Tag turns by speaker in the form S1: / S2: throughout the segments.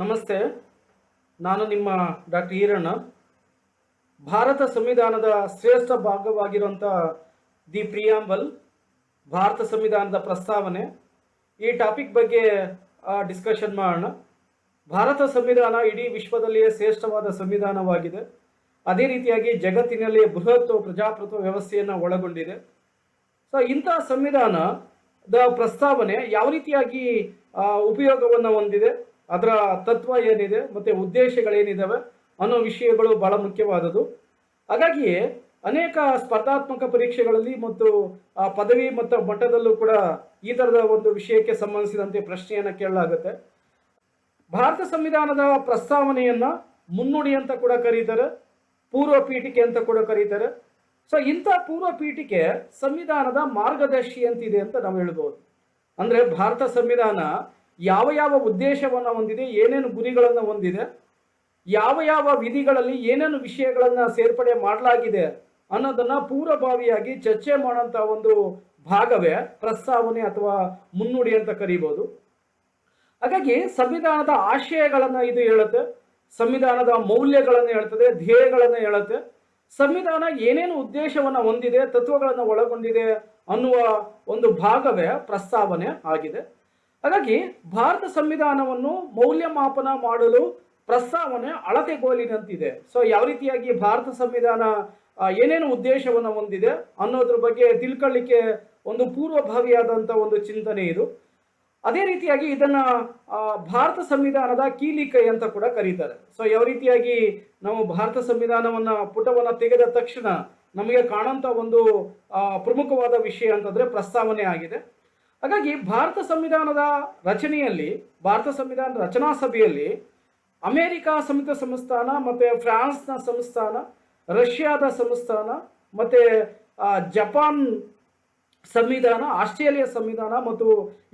S1: ನಮಸ್ತೆ. ನಾನು ನಿಮ್ಮ ಡಾಕ್ಟರ್ ಈರಣ್ಣ. ಭಾರತ ಸಂವಿಧಾನದ ಶ್ರೇಷ್ಠ ಭಾಗವಾಗಿರುವಂಥ ದಿ ಪ್ರಿಯಾಂಬಲ್, ಭಾರತ ಸಂವಿಧಾನದ ಪ್ರಸ್ತಾವನೆ, ಈ ಟಾಪಿಕ್ ಬಗ್ಗೆ ಡಿಸ್ಕಷನ್ ಮಾಡೋಣ. ಭಾರತ ಸಂವಿಧಾನ ಇಡೀ ವಿಶ್ವದಲ್ಲಿಯೇ ಶ್ರೇಷ್ಠವಾದ ಸಂವಿಧಾನವಾಗಿದೆ. ಅದೇ ರೀತಿಯಾಗಿ ಜಗತ್ತಿನಲ್ಲಿ ಬೃಹತ್ ಪ್ರಜಾಪ್ರಭುತ್ವ ವ್ಯವಸ್ಥೆಯನ್ನು ಒಳಗೊಂಡಿದೆ. ಸೊ ಇಂಥ ಸಂವಿಧಾನದ ಪ್ರಸ್ತಾವನೆ ಯಾವ ರೀತಿಯಾಗಿ ಉಪಯೋಗವನ್ನು ಹೊಂದಿದೆ, ಅದರ ತತ್ವ ಏನಿದೆ ಮತ್ತು ಉದ್ದೇಶಗಳೇನಿದ್ದಾವೆ ಅನ್ನೋ ವಿಷಯಗಳು ಬಹಳ ಮುಖ್ಯವಾದದ್ದು. ಹಾಗಾಗಿಯೇ ಅನೇಕ ಸ್ಪರ್ಧಾತ್ಮಕ ಪರೀಕ್ಷೆಗಳಲ್ಲಿ ಮತ್ತು ಪದವಿ ಮತ್ತು ಮಟ್ಟದಲ್ಲೂ ಕೂಡ ಈ ಥರದ ಒಂದು ವಿಷಯಕ್ಕೆ ಸಂಬಂಧಿಸಿದಂತೆ ಪ್ರಶ್ನೆಯನ್ನು ಕೇಳಲಾಗುತ್ತೆ. ಭಾರತ ಸಂವಿಧಾನದ ಪ್ರಸ್ತಾವನೆಯನ್ನು ಮುನ್ನುಡಿ ಅಂತ ಕೂಡ ಕರೀತಾರೆ, ಪೂರ್ವ ಪೀಠಿಕೆ ಅಂತ ಕೂಡ ಕರೀತಾರೆ. ಸೊ ಇಂಥ ಪೂರ್ವ ಪೀಠಿಕೆ ಸಂವಿಧಾನದ ಮಾರ್ಗದರ್ಶಿ ಅಂತಿದೆ ಅಂತ ನಾವು ಹೇಳ್ಬೋದು. ಅಂದರೆ ಭಾರತ ಸಂವಿಧಾನ ಯಾವ ಯಾವ ಉದ್ದೇಶವನ್ನು ಹೊಂದಿದೆ, ಏನೇನು ಗುರಿಗಳನ್ನು ಹೊಂದಿದೆ, ಯಾವ ಯಾವ ವಿಧಿಗಳಲ್ಲಿ ಏನೇನು ವಿಷಯಗಳನ್ನು ಸೇರ್ಪಡೆ ಮಾಡಲಾಗಿದೆ ಅನ್ನೋದನ್ನು ಪೂರ್ವಭಾವಿಯಾಗಿ ಚರ್ಚೆ ಮಾಡೋಂಥ ಒಂದು ಭಾಗವೇ ಪ್ರಸ್ತಾವನೆ ಅಥವಾ ಮುನ್ನುಡಿ ಅಂತ ಕರೀಬೋದು. ಹಾಗಾಗಿ ಸಂವಿಧಾನದ ಆಶಯಗಳನ್ನು ಇದು ಹೇಳುತ್ತೆ, ಸಂವಿಧಾನದ ಮೌಲ್ಯಗಳನ್ನು ಹೇಳ್ತದೆ, ಧ್ಯೇಯಗಳನ್ನು ಹೇಳುತ್ತೆ. ಸಂವಿಧಾನ ಏನೇನು ಉದ್ದೇಶವನ್ನು ಹೊಂದಿದೆ, ತತ್ವಗಳನ್ನು ಒಳಗೊಂಡಿದೆ ಅನ್ನುವ ಒಂದು ಭಾಗವೇ ಪ್ರಸ್ತಾವನೆ ಆಗಿದೆ. ಹಾಗಾಗಿ ಭಾರತ ಸಂವಿಧಾನವನ್ನು ಮೌಲ್ಯಮಾಪನ ಮಾಡಲು ಪ್ರಸ್ತಾವನೆ ಅಳತೆಗೋಲಿನಂತಿದೆ. ಸೊ ಯಾವ ರೀತಿಯಾಗಿ ಭಾರತ ಸಂವಿಧಾನ ಏನೇನು ಉದ್ದೇಶವನ್ನು ಹೊಂದಿದೆ ಅನ್ನೋದ್ರ ಬಗ್ಗೆ ತಿಳ್ಕೊಳ್ಳಿಕ್ಕೆ ಒಂದು ಪೂರ್ವಭಾವಿಯಾದಂಥ ಒಂದು ಚಿಂತನೆ ಇದು. ಅದೇ ರೀತಿಯಾಗಿ ಇದನ್ನ ಭಾರತ ಸಂವಿಧಾನದ ಕೀಲಿಕೈ ಅಂತ ಕೂಡ ಕರೀತಾರೆ. ಸೊ ಯಾವ ರೀತಿಯಾಗಿ ನಾವು ಭಾರತ ಸಂವಿಧಾನವನ್ನ ಪುಟವನ್ನು ತೆಗೆದ ತಕ್ಷಣ ನಮಗೆ ಕಾಣುವಂಥ ಒಂದು ಪ್ರಮುಖವಾದ ವಿಷಯ ಅಂತಂದ್ರೆ ಪ್ರಸ್ತಾವನೆ ಆಗಿದೆ. ಹಾಗಾಗಿ ಭಾರತ ಸಂವಿಧಾನದ ರಚನೆಯಲ್ಲಿ, ಭಾರತ ಸಂವಿಧಾನದ ರಚನಾ ಸಭೆಯಲ್ಲಿ ಅಮೇರಿಕ ಸಂಯುಕ್ತ ಸಂಸ್ಥಾನ ಮತ್ತು ಫ್ರಾನ್ಸ್ನ ಸಂಸ್ಥಾನ, ರಷ್ಯಾದ ಸಂಸ್ಥಾನ ಮತ್ತು ಜಪಾನ್ ಸಂವಿಧಾನ, ಆಸ್ಟ್ರೇಲಿಯಾ ಸಂವಿಧಾನ ಮತ್ತು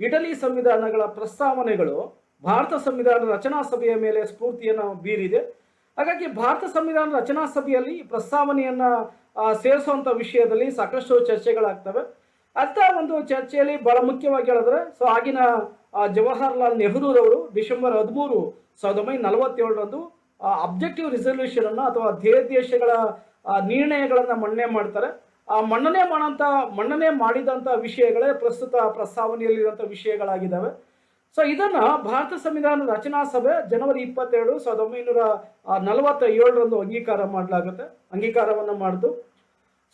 S1: ಇಟಲಿ ಸಂವಿಧಾನಗಳ ಪ್ರಸ್ತಾವನೆಗಳು ಭಾರತ ಸಂವಿಧಾನ ರಚನಾ ಸಭೆಯ ಮೇಲೆ ಸ್ಫೂರ್ತಿಯನ್ನು ಬೀರಿದೆ. ಹಾಗಾಗಿ ಭಾರತ ಸಂವಿಧಾನ ರಚನಾ ಸಭೆಯಲ್ಲಿ ಪ್ರಸ್ತಾವನೆಯನ್ನು ಸೇರಿಸುವಂಥ ವಿಷಯದಲ್ಲಿ ಸಾಕಷ್ಟು ಚರ್ಚೆಗಳಾಗ್ತವೆ. ಅಂತ ಒಂದು ಚರ್ಚೆಯಲ್ಲಿ ಬಹಳ ಮುಖ್ಯವಾಗಿ ಹೇಳಿದ್ರೆ, ಸೊ ಆಗಿನ ಜವಾಹರ್ಲಾಲ್ ನೆಹರೂರವರು ಡಿಸೆಂಬರ್ 13, 1947ರಂದು ಅಬ್ಜೆಕ್ಟಿವ್ ರಿಸಲ್ಯೂಷನ್ ಅನ್ನು ಅಥವಾ ಧ್ಯೇಯೋದ್ದೇಶಗಳ ನಿರ್ಣಯಗಳನ್ನು ಮನ್ನಣೆ ಮಾಡ್ತಾರೆ. ಆ ಮನ್ನಣೆ ಮಾಡಿದಂಥ ವಿಷಯಗಳೇ ಪ್ರಸ್ತುತ ಪ್ರಸ್ತಾವನೆಯಲ್ಲಿರುವಂಥ ವಿಷಯಗಳಾಗಿದ್ದಾವೆ. ಸೊ ಇದನ್ನು ಭಾರತ ಸಂವಿಧಾನ ರಚನಾ ಸಭೆ ಜನವರಿ 22, 1947ರಂದು ಅಂಗೀಕಾರವನ್ನು ಮಾಡಿತು.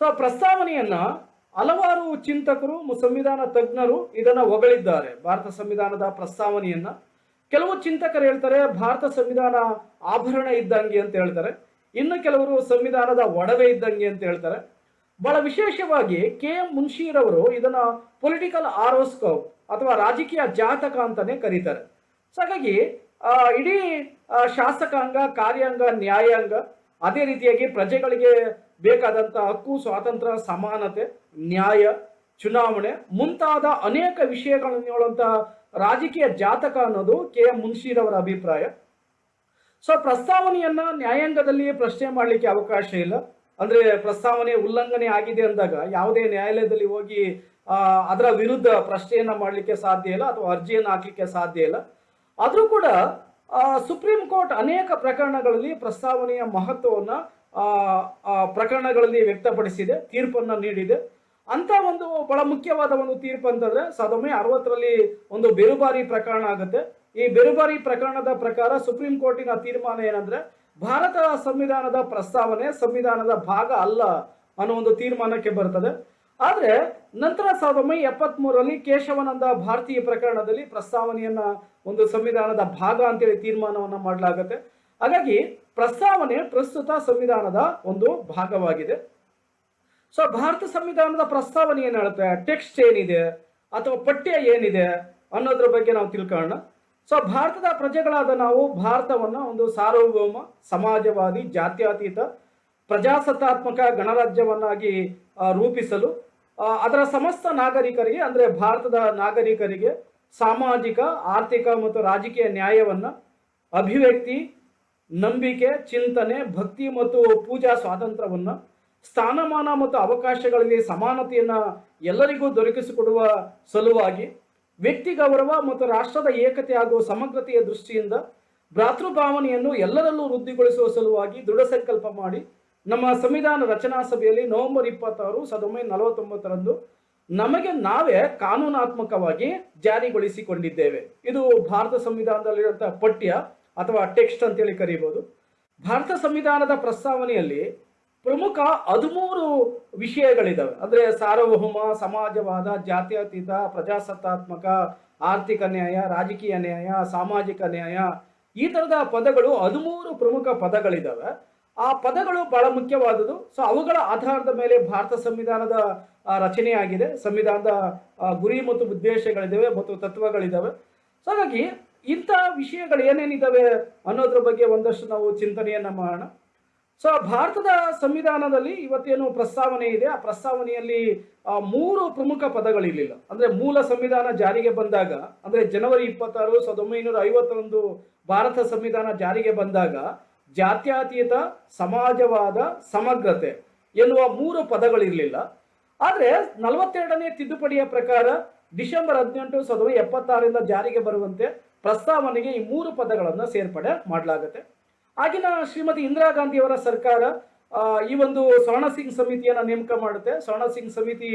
S1: ಸೊ ಪ್ರಸ್ತಾವನೆಯನ್ನು ಹಲವಾರು ಚಿಂತಕರು, ಸಂವಿಧಾನ ತಜ್ಞರು ಇದನ್ನು ಹೊಗಳಿದ್ದಾರೆ. ಭಾರತ ಸಂವಿಧಾನದ ಪ್ರಸ್ತಾವನೆಯನ್ನು ಕೆಲವು ಚಿಂತಕರು ಹೇಳ್ತಾರೆ ಭಾರತ ಸಂವಿಧಾನ ಆಭರಣ ಇದ್ದಂಗೆ ಅಂತ ಹೇಳ್ತಾರೆ, ಇನ್ನು ಕೆಲವರು ಸಂವಿಧಾನದ ಒಡವೆ ಇದ್ದಂಗೆ ಅಂತ ಹೇಳ್ತಾರೆ. ಬಹಳ ವಿಶೇಷವಾಗಿ KM ಮುನ್ಷಿರವರು ಇದನ್ನ ಪೊಲಿಟಿಕಲ್ ಆರೋಸ್ಕೋಪ್ ಅಥವಾ ರಾಜಕೀಯ ಜಾತಕ ಅಂತಾನೆ ಕರೀತಾರೆ. ಸೊ ಹಾಗಾಗಿ ಇಡೀ ಶಾಸಕಾಂಗ, ಕಾರ್ಯಾಂಗ, ನ್ಯಾಯಾಂಗ, ಅದೇ ರೀತಿಯಾಗಿ ಪ್ರಜೆಗಳಿಗೆ ಬೇಕಾದಂಥ ಹಕ್ಕು, ಸ್ವಾತಂತ್ರ್ಯ, ಸಮಾನತೆ, ನ್ಯಾಯ, ಚುನಾವಣೆ ಮುಂತಾದ ಅನೇಕ ವಿಷಯಗಳನ್ನು ಹೇಳುವಂಥ ರಾಜಕೀಯ ಜಾತಕ ಅನ್ನೋದು KM ಮುನ್ಷಿರವರ ಅಭಿಪ್ರಾಯ. ಸೊ ಪ್ರಸ್ತಾವನೆಯನ್ನ ನ್ಯಾಯಾಂಗದಲ್ಲಿ ಪ್ರಶ್ನೆ ಮಾಡಲಿಕ್ಕೆ ಅವಕಾಶ ಇಲ್ಲ. ಅಂದ್ರೆ ಪ್ರಸ್ತಾವನೆ ಉಲ್ಲಂಘನೆ ಆಗಿದೆ ಅಂದಾಗ ಯಾವುದೇ ನ್ಯಾಯಾಲಯದಲ್ಲಿ ಹೋಗಿ ಅದರ ವಿರುದ್ಧ ಪ್ರಶ್ನೆಯನ್ನ ಮಾಡಲಿಕ್ಕೆ ಸಾಧ್ಯ ಇಲ್ಲ ಅಥವಾ ಅರ್ಜಿಯನ್ನು ಹಾಕಲಿಕ್ಕೆ ಸಾಧ್ಯ ಇಲ್ಲ. ಆದರೂ ಕೂಡ ಸುಪ್ರೀಂ ಕೋರ್ಟ್ ಅನೇಕ ಪ್ರಕರಣಗಳಲ್ಲಿ ಪ್ರಸ್ತಾವನೆಯ ಮಹತ್ವವನ್ನು ಪ್ರಕರಣಗಳಲ್ಲಿ ವ್ಯಕ್ತಪಡಿಸಿದೆ, ತೀರ್ಪನ್ನು ನೀಡಿದೆ. ಅಂತ ಒಂದು ಬಹಳ ಮುಖ್ಯವಾದ ಒಂದು ತೀರ್ಪು ಅಂತಂದ್ರೆ 1960ರಲ್ಲಿ ಒಂದು ಬೇರುಬಾರಿ ಪ್ರಕರಣ ಆಗುತ್ತೆ. ಈ ಬೇರುಬಾರಿ ಪ್ರಕರಣದ ಪ್ರಕಾರ ಸುಪ್ರೀಂ ಕೋರ್ಟಿನ ತೀರ್ಮಾನ ಏನಂದ್ರೆ ಭಾರತ ಸಂವಿಧಾನದ ಪ್ರಸ್ತಾವನೆ ಸಂವಿಧಾನದ ಭಾಗ ಅಲ್ಲ ಅನ್ನೋ ಒಂದು ತೀರ್ಮಾನಕ್ಕೆ ಬರ್ತದೆ. ಆದರೆ ನಂತರ 1973ರಲ್ಲಿ ಕೇಶವಾನಂದ ಭಾರತೀಯ ಪ್ರಕರಣದಲ್ಲಿ ಪ್ರಸ್ತಾವನೆಯನ್ನ ಒಂದು ಸಂವಿಧಾನದ ಭಾಗ ಅಂತೇಳಿ ತೀರ್ಮಾನವನ್ನು ಮಾಡಲಾಗುತ್ತೆ. ಹಾಗಾಗಿ ಪ್ರಸ್ತಾವನೆ ಪ್ರಸ್ತುತ ಸಂವಿಧಾನದ ಒಂದು ಭಾಗವಾಗಿದೆ. ಸೊ ಭಾರತ ಸಂವಿಧಾನದ ಪ್ರಸ್ತಾವನೆ ಏನು ಹೇಳುತ್ತೆ, ಟೆಕ್ಸ್ಟ್ ಏನಿದೆ ಅಥವಾ ಪಠ್ಯ ಏನಿದೆ ಅನ್ನೋದ್ರ ಬಗ್ಗೆ ನಾವು ತಿಳ್ಕೊಳ್ಳೋಣ. ಸೊ ಭಾರತದ ಪ್ರಜೆಗಳಾದ ನಾವು ಭಾರತವನ್ನು ಒಂದು ಸಾರ್ವಭೌಮ, ಸಮಾಜವಾದಿ, ಜಾತ್ಯತೀತ, ಪ್ರಜಾಸತ್ತಾತ್ಮಕ ಗಣರಾಜ್ಯವನ್ನಾಗಿ ರೂಪಿಸಲು ಅದರ ಸಮಸ್ತ ನಾಗರಿಕರಿಗೆ, ಅಂದರೆ ಭಾರತದ ನಾಗರಿಕರಿಗೆ ಸಾಮಾಜಿಕ, ಆರ್ಥಿಕ ಮತ್ತು ರಾಜಕೀಯ ನ್ಯಾಯವನ್ನು, ಅಭಿವ್ಯಕ್ತಿ, ನಂಬಿಕೆ, ಚಿಂತನೆ, ಭಕ್ತಿ ಮತ್ತು ಪೂಜಾ ಸ್ವಾತಂತ್ರ್ಯವನ್ನು, ಸ್ಥಾನಮಾನ ಮತ್ತು ಅವಕಾಶಗಳಲ್ಲಿ ಸಮಾನತೆಯನ್ನು ಎಲ್ಲರಿಗೂ ದೊರಕಿಸಿಕೊಡುವ ಸಲುವಾಗಿ ವ್ಯಕ್ತಿ ಗೌರವ ಮತ್ತು ರಾಷ್ಟ್ರದ ಏಕತೆ ಹಾಗೂ ಸಮಗ್ರತೆಯ ದೃಷ್ಟಿಯಿಂದ ಭ್ರಾತೃಭಾವನೆಯನ್ನು ಎಲ್ಲರಲ್ಲೂ ವೃದ್ಧಿಗೊಳಿಸುವ ಸಲುವಾಗಿ ದೃಢ ಸಂಕಲ್ಪ ಮಾಡಿ ನಮ್ಮ ಸಂವಿಧಾನ ರಚನಾ ಸಭೆಯಲ್ಲಿ ನವೆಂಬರ್ 26, 1949ರಂದು ನಮಗೆ ನಾವೇ ಕಾನೂನಾತ್ಮಕವಾಗಿ ಜಾರಿಗೊಳಿಸಿಕೊಂಡಿದ್ದೇವೆ. ಇದು ಭಾರತ ಸಂವಿಧಾನದಲ್ಲಿರುವಂತಹ ಪಠ್ಯ ಅಥವಾ ಟೆಕ್ಸ್ಟ್ ಅಂತೇಳಿ ಕರೀಬಹುದು. ಭಾರತ ಸಂವಿಧಾನದ ಪ್ರಸ್ತಾವನೆಯಲ್ಲಿ ಪ್ರಮುಖ 13 ವಿಷಯಗಳಿದಾವೆ. ಅಂದ್ರೆ ಸಾರ್ವಭೌಮ, ಸಮಾಜವಾದ, ಜಾತ್ಯತೀತ, ಪ್ರಜಾಸತ್ತಾತ್ಮಕ, ಆರ್ಥಿಕ ನ್ಯಾಯ, ರಾಜಕೀಯ ನ್ಯಾಯ, ಸಾಮಾಜಿಕ ನ್ಯಾಯ, ಈ ತರದ ಪದಗಳು 13 ಪ್ರಮುಖ ಪದಗಳಿದಾವೆ. ಆ ಪದಗಳು ಬಹಳ ಮುಖ್ಯವಾದುದು. ಸೊ ಅವುಗಳ ಆಧಾರದ ಮೇಲೆ ಭಾರತ ಸಂವಿಧಾನದ ರಚನೆಯಾಗಿದೆ. ಸಂವಿಧಾನದ ಗುರಿ ಮತ್ತು ಉದ್ದೇಶಗಳಿದ್ದಾವೆ ಮತ್ತು ತತ್ವಗಳಿದ್ದಾವೆ. ಸೊ ಹಾಗಾಗಿ ಇಂಥ ವಿಷಯಗಳು ಏನೇನಿದ್ದಾವೆ ಅನ್ನೋದ್ರ ಬಗ್ಗೆ ಒಂದಷ್ಟು ನಾವು ಚಿಂತನೆಯನ್ನ ಮಾಡೋಣ. ಸೊ ಭಾರತದ ಸಂವಿಧಾನದಲ್ಲಿ ಇವತ್ತೇನು ಪ್ರಸ್ತಾವನೆ ಇದೆ, ಆ ಪ್ರಸ್ತಾವನೆಯಲ್ಲಿ 3 ಪ್ರಮುಖ ಪದಗಳಿರಲಿಲ್ಲ. ಅಂದ್ರೆ ಮೂಲ ಸಂವಿಧಾನ ಜಾರಿಗೆ ಬಂದಾಗ, ಅಂದ್ರೆ ಜನವರಿ 26, 1950ರಂದು ಭಾರತ ಸಂವಿಧಾನ ಜಾರಿಗೆ ಬಂದಾಗ ಜಾತ್ಯತೀತ, ಸಮಾಜವಾದ, ಸಮಗ್ರತೆ ಎನ್ನುವ 3 ಪದಗಳಿರಲಿಲ್ಲ. ಆದರೆ 42ನೇ ತಿದ್ದುಪಡಿಯ ಪ್ರಕಾರ ಡಿಸೆಂಬರ್ 18, 1976ರಿಂದ ಜಾರಿಗೆ ಬರುವಂತೆ ಪ್ರಸ್ತಾವನೆಗೆ ಈ 3 ಪದಗಳನ್ನು ಸೇರ್ಪಡೆ ಮಾಡಲಾಗುತ್ತೆ. ಆಗಿನ ಶ್ರೀಮತಿ ಇಂದಿರಾ ಗಾಂಧಿಯವರ ಸರ್ಕಾರ ಈ ಒಂದು ಸ್ವರ್ಣ ಸಿಂಗ್ ಸಮಿತಿಯನ್ನು ನೇಮಕ ಮಾಡುತ್ತೆ. ಸ್ವರ್ಣ ಸಿಂಗ್ ಸಮಿತಿ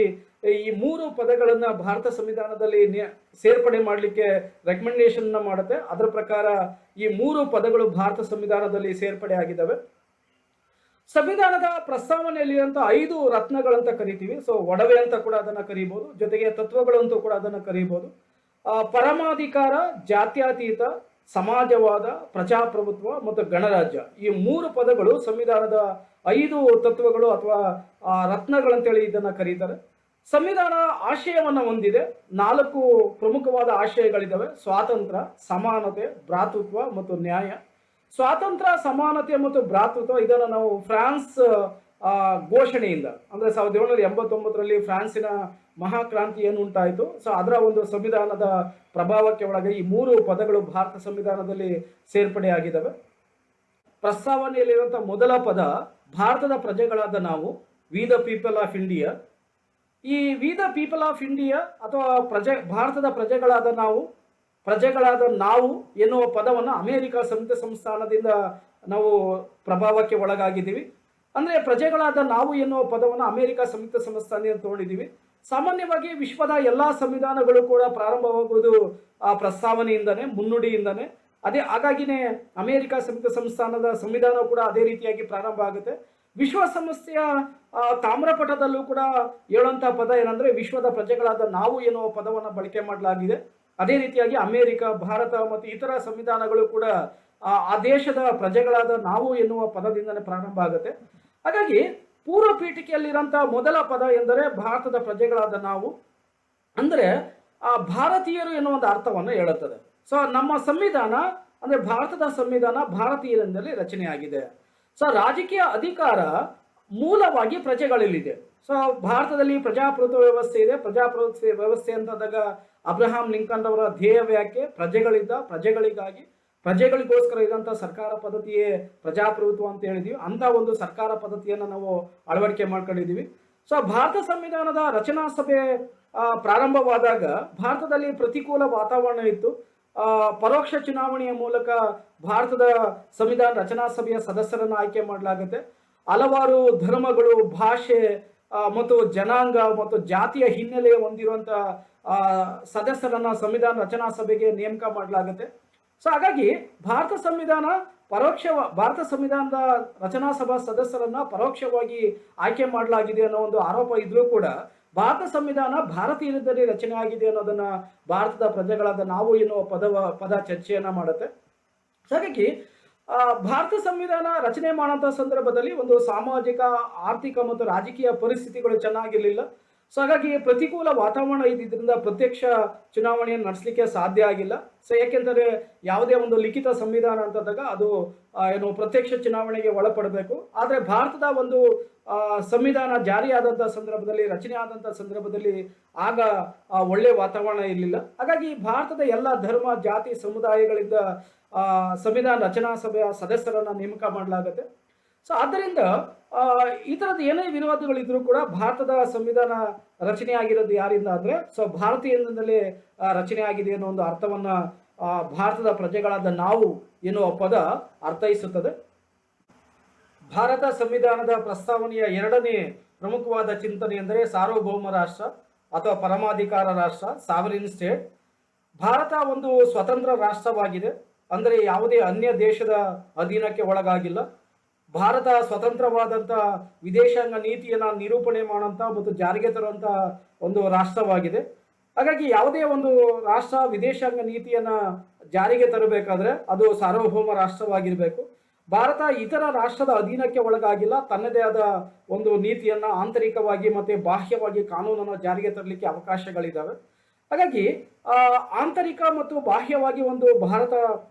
S1: ಈ 3 ಪದಗಳನ್ನ ಭಾರತ ಸಂವಿಧಾನದಲ್ಲಿ ಸೇರ್ಪಡೆ ಮಾಡಲಿಕ್ಕೆ ರೆಕಮೆಂಡೇಶನ್ ಮಾಡುತ್ತೆ. ಅದರ ಪ್ರಕಾರ ಈ 3 ಪದಗಳು ಭಾರತ ಸಂವಿಧಾನದಲ್ಲಿ ಸೇರ್ಪಡೆ ಆಗಿದ್ದಾವೆ. ಸಂವಿಧಾನದ ಪ್ರಸ್ತಾವನೆಯಲ್ಲಿರುವಂತ 5 ರತ್ನಗಳಂತ ಕರಿತೀವಿ. ಸೊ ಒಡವೆ ಅಂತ ಕೂಡ ಅದನ್ನ ಕರೀಬಹುದು, ಜೊತೆಗೆ ತತ್ವಗಳು ಅಂತ ಕೂಡ ಅದನ್ನ ಕರೀಬಹುದು. ಪರಮಾಧಿಕಾರ, ಜಾತ್ಯತೀತ, ಸಮಾಜವಾದ, ಪ್ರಜಾಪ್ರಭುತ್ವ ಮತ್ತು ಗಣರಾಜ್ಯ, ಈ 3 ಪದಗಳು ಸಂವಿಧಾನದ 5 ತತ್ವಗಳು ಅಥವಾ ರತ್ನಗಳಂತೇಳಿ ಇದನ್ನ ಕರೀತಾರೆ. ಸಂವಿಧಾನ ಆಶಯವನ್ನ ಹೊಂದಿದೆ. 4 ಪ್ರಮುಖವಾದ ಆಶಯಗಳಿದ್ದಾವೆ: ಸ್ವಾತಂತ್ರ್ಯ, ಸಮಾನತೆ, ಭ್ರಾತೃತ್ವ ಮತ್ತು ನ್ಯಾಯ. ಸ್ವಾತಂತ್ರ್ಯ, ಸಮಾನತೆ ಮತ್ತು ಭ್ರಾತೃತ್ವ ಇದನ್ನು ನಾವು ಫ್ರಾನ್ಸ್ ಘೋಷಣೆಯಿಂದ, ಅಂದ್ರೆ 1789ರಲ್ಲಿ ಫ್ರಾನ್ಸಿನ ಮಹಾಕ್ರಾಂತಿ ಏನು ಉಂಟಾಯಿತು, ಸೊ ಅದರ ಒಂದು ಸಂವಿಧಾನದ ಪ್ರಭಾವಕ್ಕೆ ಒಳಗೆ ಈ 3 ಪದಗಳು ಭಾರತ ಸಂವಿಧಾನದಲ್ಲಿ ಸೇರ್ಪಡೆಯಾಗಿದ್ದಾವೆ. ಪ್ರಸ್ತಾವನೆಯಲ್ಲಿರುವಂತಹ ಮೊದಲ ಪದ ಭಾರತದ ಪ್ರಜೆಗಳಾದ ನಾವು, we the people of India. ಈ we the people of India ಅಥವಾ ಭಾರತದ ಪ್ರಜೆಗಳಾದ ನಾವು ಎನ್ನುವ ಪದವನ್ನು ಅಮೆರಿಕ ಸಂಯುಕ್ತ ಸಂಸ್ಥಾನದಿಂದ ನಾವು ಪ್ರಭಾವಕ್ಕೆ ಒಳಗಾಗಿದ್ದೀವಿ. ಅಂದ್ರೆ ಪ್ರಜೆಗಳಾದ ನಾವು ಎನ್ನುವ ಪದವನ್ನು ಅಮೆರಿಕ ಸಂಯುಕ್ತ ಸಂಸ್ಥಾನದಿಂದ ತಗೊಂಡಿದ್ದೀವಿ. ಸಾಮಾನ್ಯವಾಗಿ ವಿಶ್ವದ ಎಲ್ಲಾ ಸಂವಿಧಾನಗಳು ಕೂಡ ಪ್ರಾರಂಭವಾಗುವುದು ಆ ಪ್ರಸ್ತಾವನೆಯಿಂದನೇ, ಮುನ್ನುಡಿಯಿಂದನೇ. ಹಾಗಾಗಿನೇ ಅಮೆರಿಕ ಸಂಯುಕ್ತ ಸಂಸ್ಥಾನದ ಸಂವಿಧಾನ ಕೂಡ ಅದೇ ರೀತಿಯಾಗಿ ಪ್ರಾರಂಭ ಆಗುತ್ತೆ. ವಿಶ್ವಸಂಸ್ಥೆಯ ತಾಮ್ರಪಟದಲ್ಲೂ ಕೂಡ ಹೇಳುವಂತಹ ಪದ ಏನಂದ್ರೆ ವಿಶ್ವದ ಪ್ರಜೆಗಳಾದ ನಾವು ಎನ್ನುವ ಪದವನ್ನು ಬಳಕೆ ಮಾಡಲಾಗಿದೆ. ಅದೇ ರೀತಿಯಾಗಿ ಅಮೆರಿಕ, ಭಾರತ ಮತ್ತು ಇತರ ಸಂವಿಧಾನಗಳು ಕೂಡ ಆ ದೇಶದ ಪ್ರಜೆಗಳಾದ ನಾವು ಎನ್ನುವ ಪದದಿಂದನೇ ಪ್ರಾರಂಭ ಆಗುತ್ತೆ. ಹಾಗಾಗಿ ಪೂರ್ವ ಪೀಠಿಕೆಯಲ್ಲಿರುವಂತಹ ಮೊದಲ ಪದ ಎಂದರೆ ಭಾರತದ ಪ್ರಜೆಗಳಾದ ನಾವು, ಅಂದ್ರೆ ಭಾರತೀಯರು ಎನ್ನುವ ಒಂದು ಅರ್ಥವನ್ನು ಹೇಳುತ್ತದೆ. ಸೊ ನಮ್ಮ ಸಂವಿಧಾನ ಅಂದ್ರೆ ಭಾರತದ ಸಂವಿಧಾನ ಭಾರತೀಯರಿಂದಲೇ ರಚನೆಯಾಗಿದೆ. ಸೊ ರಾಜಕೀಯ ಅಧಿಕಾರ ಮೂಲವಾಗಿ ಪ್ರಜೆಗಳಲ್ಲಿದೆ. ಸೊ ಭಾರತದಲ್ಲಿ ಪ್ರಜಾಪ್ರಭುತ್ವ ವ್ಯವಸ್ಥೆ ಇದೆ. ಪ್ರಜಾಪ್ರಭುತ್ವ ವ್ಯವಸ್ಥೆ ಅಂತಂದಾಗ ಅಬ್ರಹಾಂ ಲಿಂಕನ್ ಅವರ ಧ್ಯೇಯ ವ್ಯಾಖ್ಯೆ ಪ್ರಜೆಗಳಿಂದ, ಪ್ರಜೆಗಳಿಗಾಗಿ, ಪ್ರಜೆಗಳಿಗೋಸ್ಕರ ಇರುವಂತಹ ಸರ್ಕಾರ ಪದ್ಧತಿಯೇ ಪ್ರಜಾಪ್ರಭುತ್ವ ಅಂತ ಹೇಳಿದೀವಿ. ಅಂತ ಒಂದು ಸರ್ಕಾರ ಪದ್ಧತಿಯನ್ನು ನಾವು ಅಳವಡಿಕೆ ಮಾಡ್ಕೊಂಡಿದ್ದೀವಿ. ಸೊ ಭಾರತ ಸಂವಿಧಾನದ ರಚನಾ ಸಭೆ ಪ್ರಾರಂಭವಾದಾಗ ಭಾರತದಲ್ಲಿ ಪ್ರತಿಕೂಲ ವಾತಾವರಣ ಇತ್ತು. ಪರೋಕ್ಷ ಚುನಾವಣೆಯ ಮೂಲಕ ಭಾರತದ ಸಂವಿಧಾನ ರಚನಾ ಸಭೆಯ ಸದಸ್ಯರನ್ನು ಆಯ್ಕೆ ಮಾಡಲಾಗುತ್ತೆ. ಹಲವಾರು ಧರ್ಮಗಳು, ಭಾಷೆ ಮತ್ತು ಜನಾಂಗ ಮತ್ತು ಜಾತಿಯ ಹಿನ್ನೆಲೆ ಹೊಂದಿರುವಂತಹ ಸದಸ್ಯರನ್ನ ಸಂವಿಧಾನ ರಚನಾ ಸಭೆಗೆ ನೇಮಕ ಮಾಡಲಾಗುತ್ತೆ. ಸೊ ಹಾಗಾಗಿ ಭಾರತ ಸಂವಿಧಾನದ ರಚನಾ ಸಭಾ ಸದಸ್ಯರನ್ನ ಪರೋಕ್ಷವಾಗಿ ಆಯ್ಕೆ ಮಾಡಲಾಗಿದೆ ಅನ್ನೋ ಒಂದು ಆರೋಪ ಇದ್ರೂ ಕೂಡ ಭಾರತ ಸಂವಿಧಾನ ಭಾರತೀಯರಿಂದಲೇ ರಚನೆ ಆಗಿದೆ ಅನ್ನೋದನ್ನ ಭಾರತದ ಪ್ರಜೆಗಳಾದ ನಾವು ಎನ್ನುವ ಪದ ಚರ್ಚೆಯನ್ನ ಮಾಡುತ್ತೆ. ಹಾಗಾಗಿ ಭಾರತ ಸಂವಿಧಾನ ರಚನೆ ಮಾಡುವಂತ ಸಂದರ್ಭದಲ್ಲಿ ಒಂದು ಸಾಮಾಜಿಕ, ಆರ್ಥಿಕ ಮತ್ತು ರಾಜಕೀಯ ಪರಿಸ್ಥಿತಿಗಳು ಚೆನ್ನಾಗಿರ್ಲಿಲ್ಲ. ಸೊ ಹಾಗಾಗಿ ಪ್ರತಿಕೂಲ ವಾತಾವರಣ ಇದ್ದಿದ್ದರಿಂದ ಪ್ರತ್ಯಕ್ಷ ಚುನಾವಣೆಯನ್ನು ನಡೆಸಲಿಕ್ಕೆ ಸಾಧ್ಯ ಆಗಿಲ್ಲ. ಸೊ ಯಾಕೆಂದರೆ ಯಾವುದೇ ಒಂದು ಲಿಖಿತ ಸಂವಿಧಾನ ಅಂತಂದಾಗ ಅದು ಪ್ರತ್ಯಕ್ಷ ಚುನಾವಣೆಗೆ ಒಳಪಡಬೇಕು. ಆದರೆ ಭಾರತದ ಒಂದು ಸಂವಿಧಾನ ಜಾರಿಯಾದಂತಹ ಸಂದರ್ಭದಲ್ಲಿ, ರಚನೆ ಆದಂತಹ ಸಂದರ್ಭದಲ್ಲಿ ಆಗ ಒಳ್ಳೆ ವಾತಾವರಣ ಇರಲಿಲ್ಲ. ಹಾಗಾಗಿ ಭಾರತದ ಎಲ್ಲ ಧರ್ಮ, ಜಾತಿ, ಸಮುದಾಯಗಳಿಂದ ಸಂವಿಧಾನ ರಚನಾ ಸಭೆಯ ಸದಸ್ಯರನ್ನ ನೇಮಕ ಮಾಡಲಾಗುತ್ತೆ. ಸೊ ಆದ್ದರಿಂದ ಈ ತರದ ಏನೇ ವಿರೋಧಗಳಿದ್ರು ಕೂಡ ಭಾರತದ ಸಂವಿಧಾನ ರಚನೆ ಆಗಿರೋದು ಯಾರಿಂದ ಅಂದ್ರೆ ಸೊ ಭಾರತೀಯರಿಂದಲೇ ರಚನೆ ಆಗಿದೆ ಅನ್ನೋ ಒಂದು ಅರ್ಥವನ್ನ ಭಾರತದ ಪ್ರಜೆಗಳಾದ ನಾವು ಎನ್ನುವ ಪದ ಅರ್ಥೈಸುತ್ತದೆ. ಭಾರತ ಸಂವಿಧಾನದ ಪ್ರಸ್ತಾವನೆಯ ಎರಡನೇ ಪ್ರಮುಖವಾದ ಚಿಂತನೆ ಎಂದರೆ ಸಾರ್ವಭೌಮ ರಾಷ್ಟ್ರ ಅಥವಾ ಪರಮಾಧಿಕಾರ ರಾಷ್ಟ್ರ, ಸಾವರಿನ್ ಸ್ಟೇಟ್. ಭಾರತ ಒಂದು ಸ್ವತಂತ್ರ ರಾಷ್ಟ್ರವಾಗಿದೆ, ಅಂದರೆ ಯಾವುದೇ ಅನ್ಯ ದೇಶದ ಅಧೀನಕ್ಕೆ ಒಳಗಾಗಿಲ್ಲ. ಭಾರತ ಸ್ವತಂತ್ರವಾದಂಥ ವಿದೇಶಾಂಗ ನೀತಿಯನ್ನು ನಿರೂಪಣೆ ಮಾಡುವಂಥ ಮತ್ತು ಜಾರಿಗೆ ತರುವಂಥ ಒಂದು ರಾಷ್ಟ್ರವಾಗಿದೆ. ಹಾಗಾಗಿ ಯಾವುದೇ ಒಂದು ರಾಷ್ಟ್ರ ವಿದೇಶಾಂಗ ನೀತಿಯನ್ನು ಜಾರಿಗೆ ತರಬೇಕಾದ್ರೆ ಅದು ಸಾರ್ವಭೌಮ ರಾಷ್ಟ್ರವಾಗಿರಬೇಕು. ಭಾರತ ಇತರ ರಾಷ್ಟ್ರದ ಅಧೀನಕ್ಕೆ ಒಳಗಾಗಿಲ್ಲ, ತನ್ನದೇ ಆದ ಒಂದು ನೀತಿಯನ್ನು ಆಂತರಿಕವಾಗಿ ಮತ್ತು ಬಾಹ್ಯವಾಗಿ ಕಾನೂನನ್ನು ಜಾರಿಗೆ ತರಲಿಕ್ಕೆ ಅವಕಾಶಗಳಿದ್ದಾವೆ. ಹಾಗಾಗಿ ಆಂತರಿಕ ಮತ್ತು ಬಾಹ್ಯವಾಗಿ ಒಂದು ಭಾರತ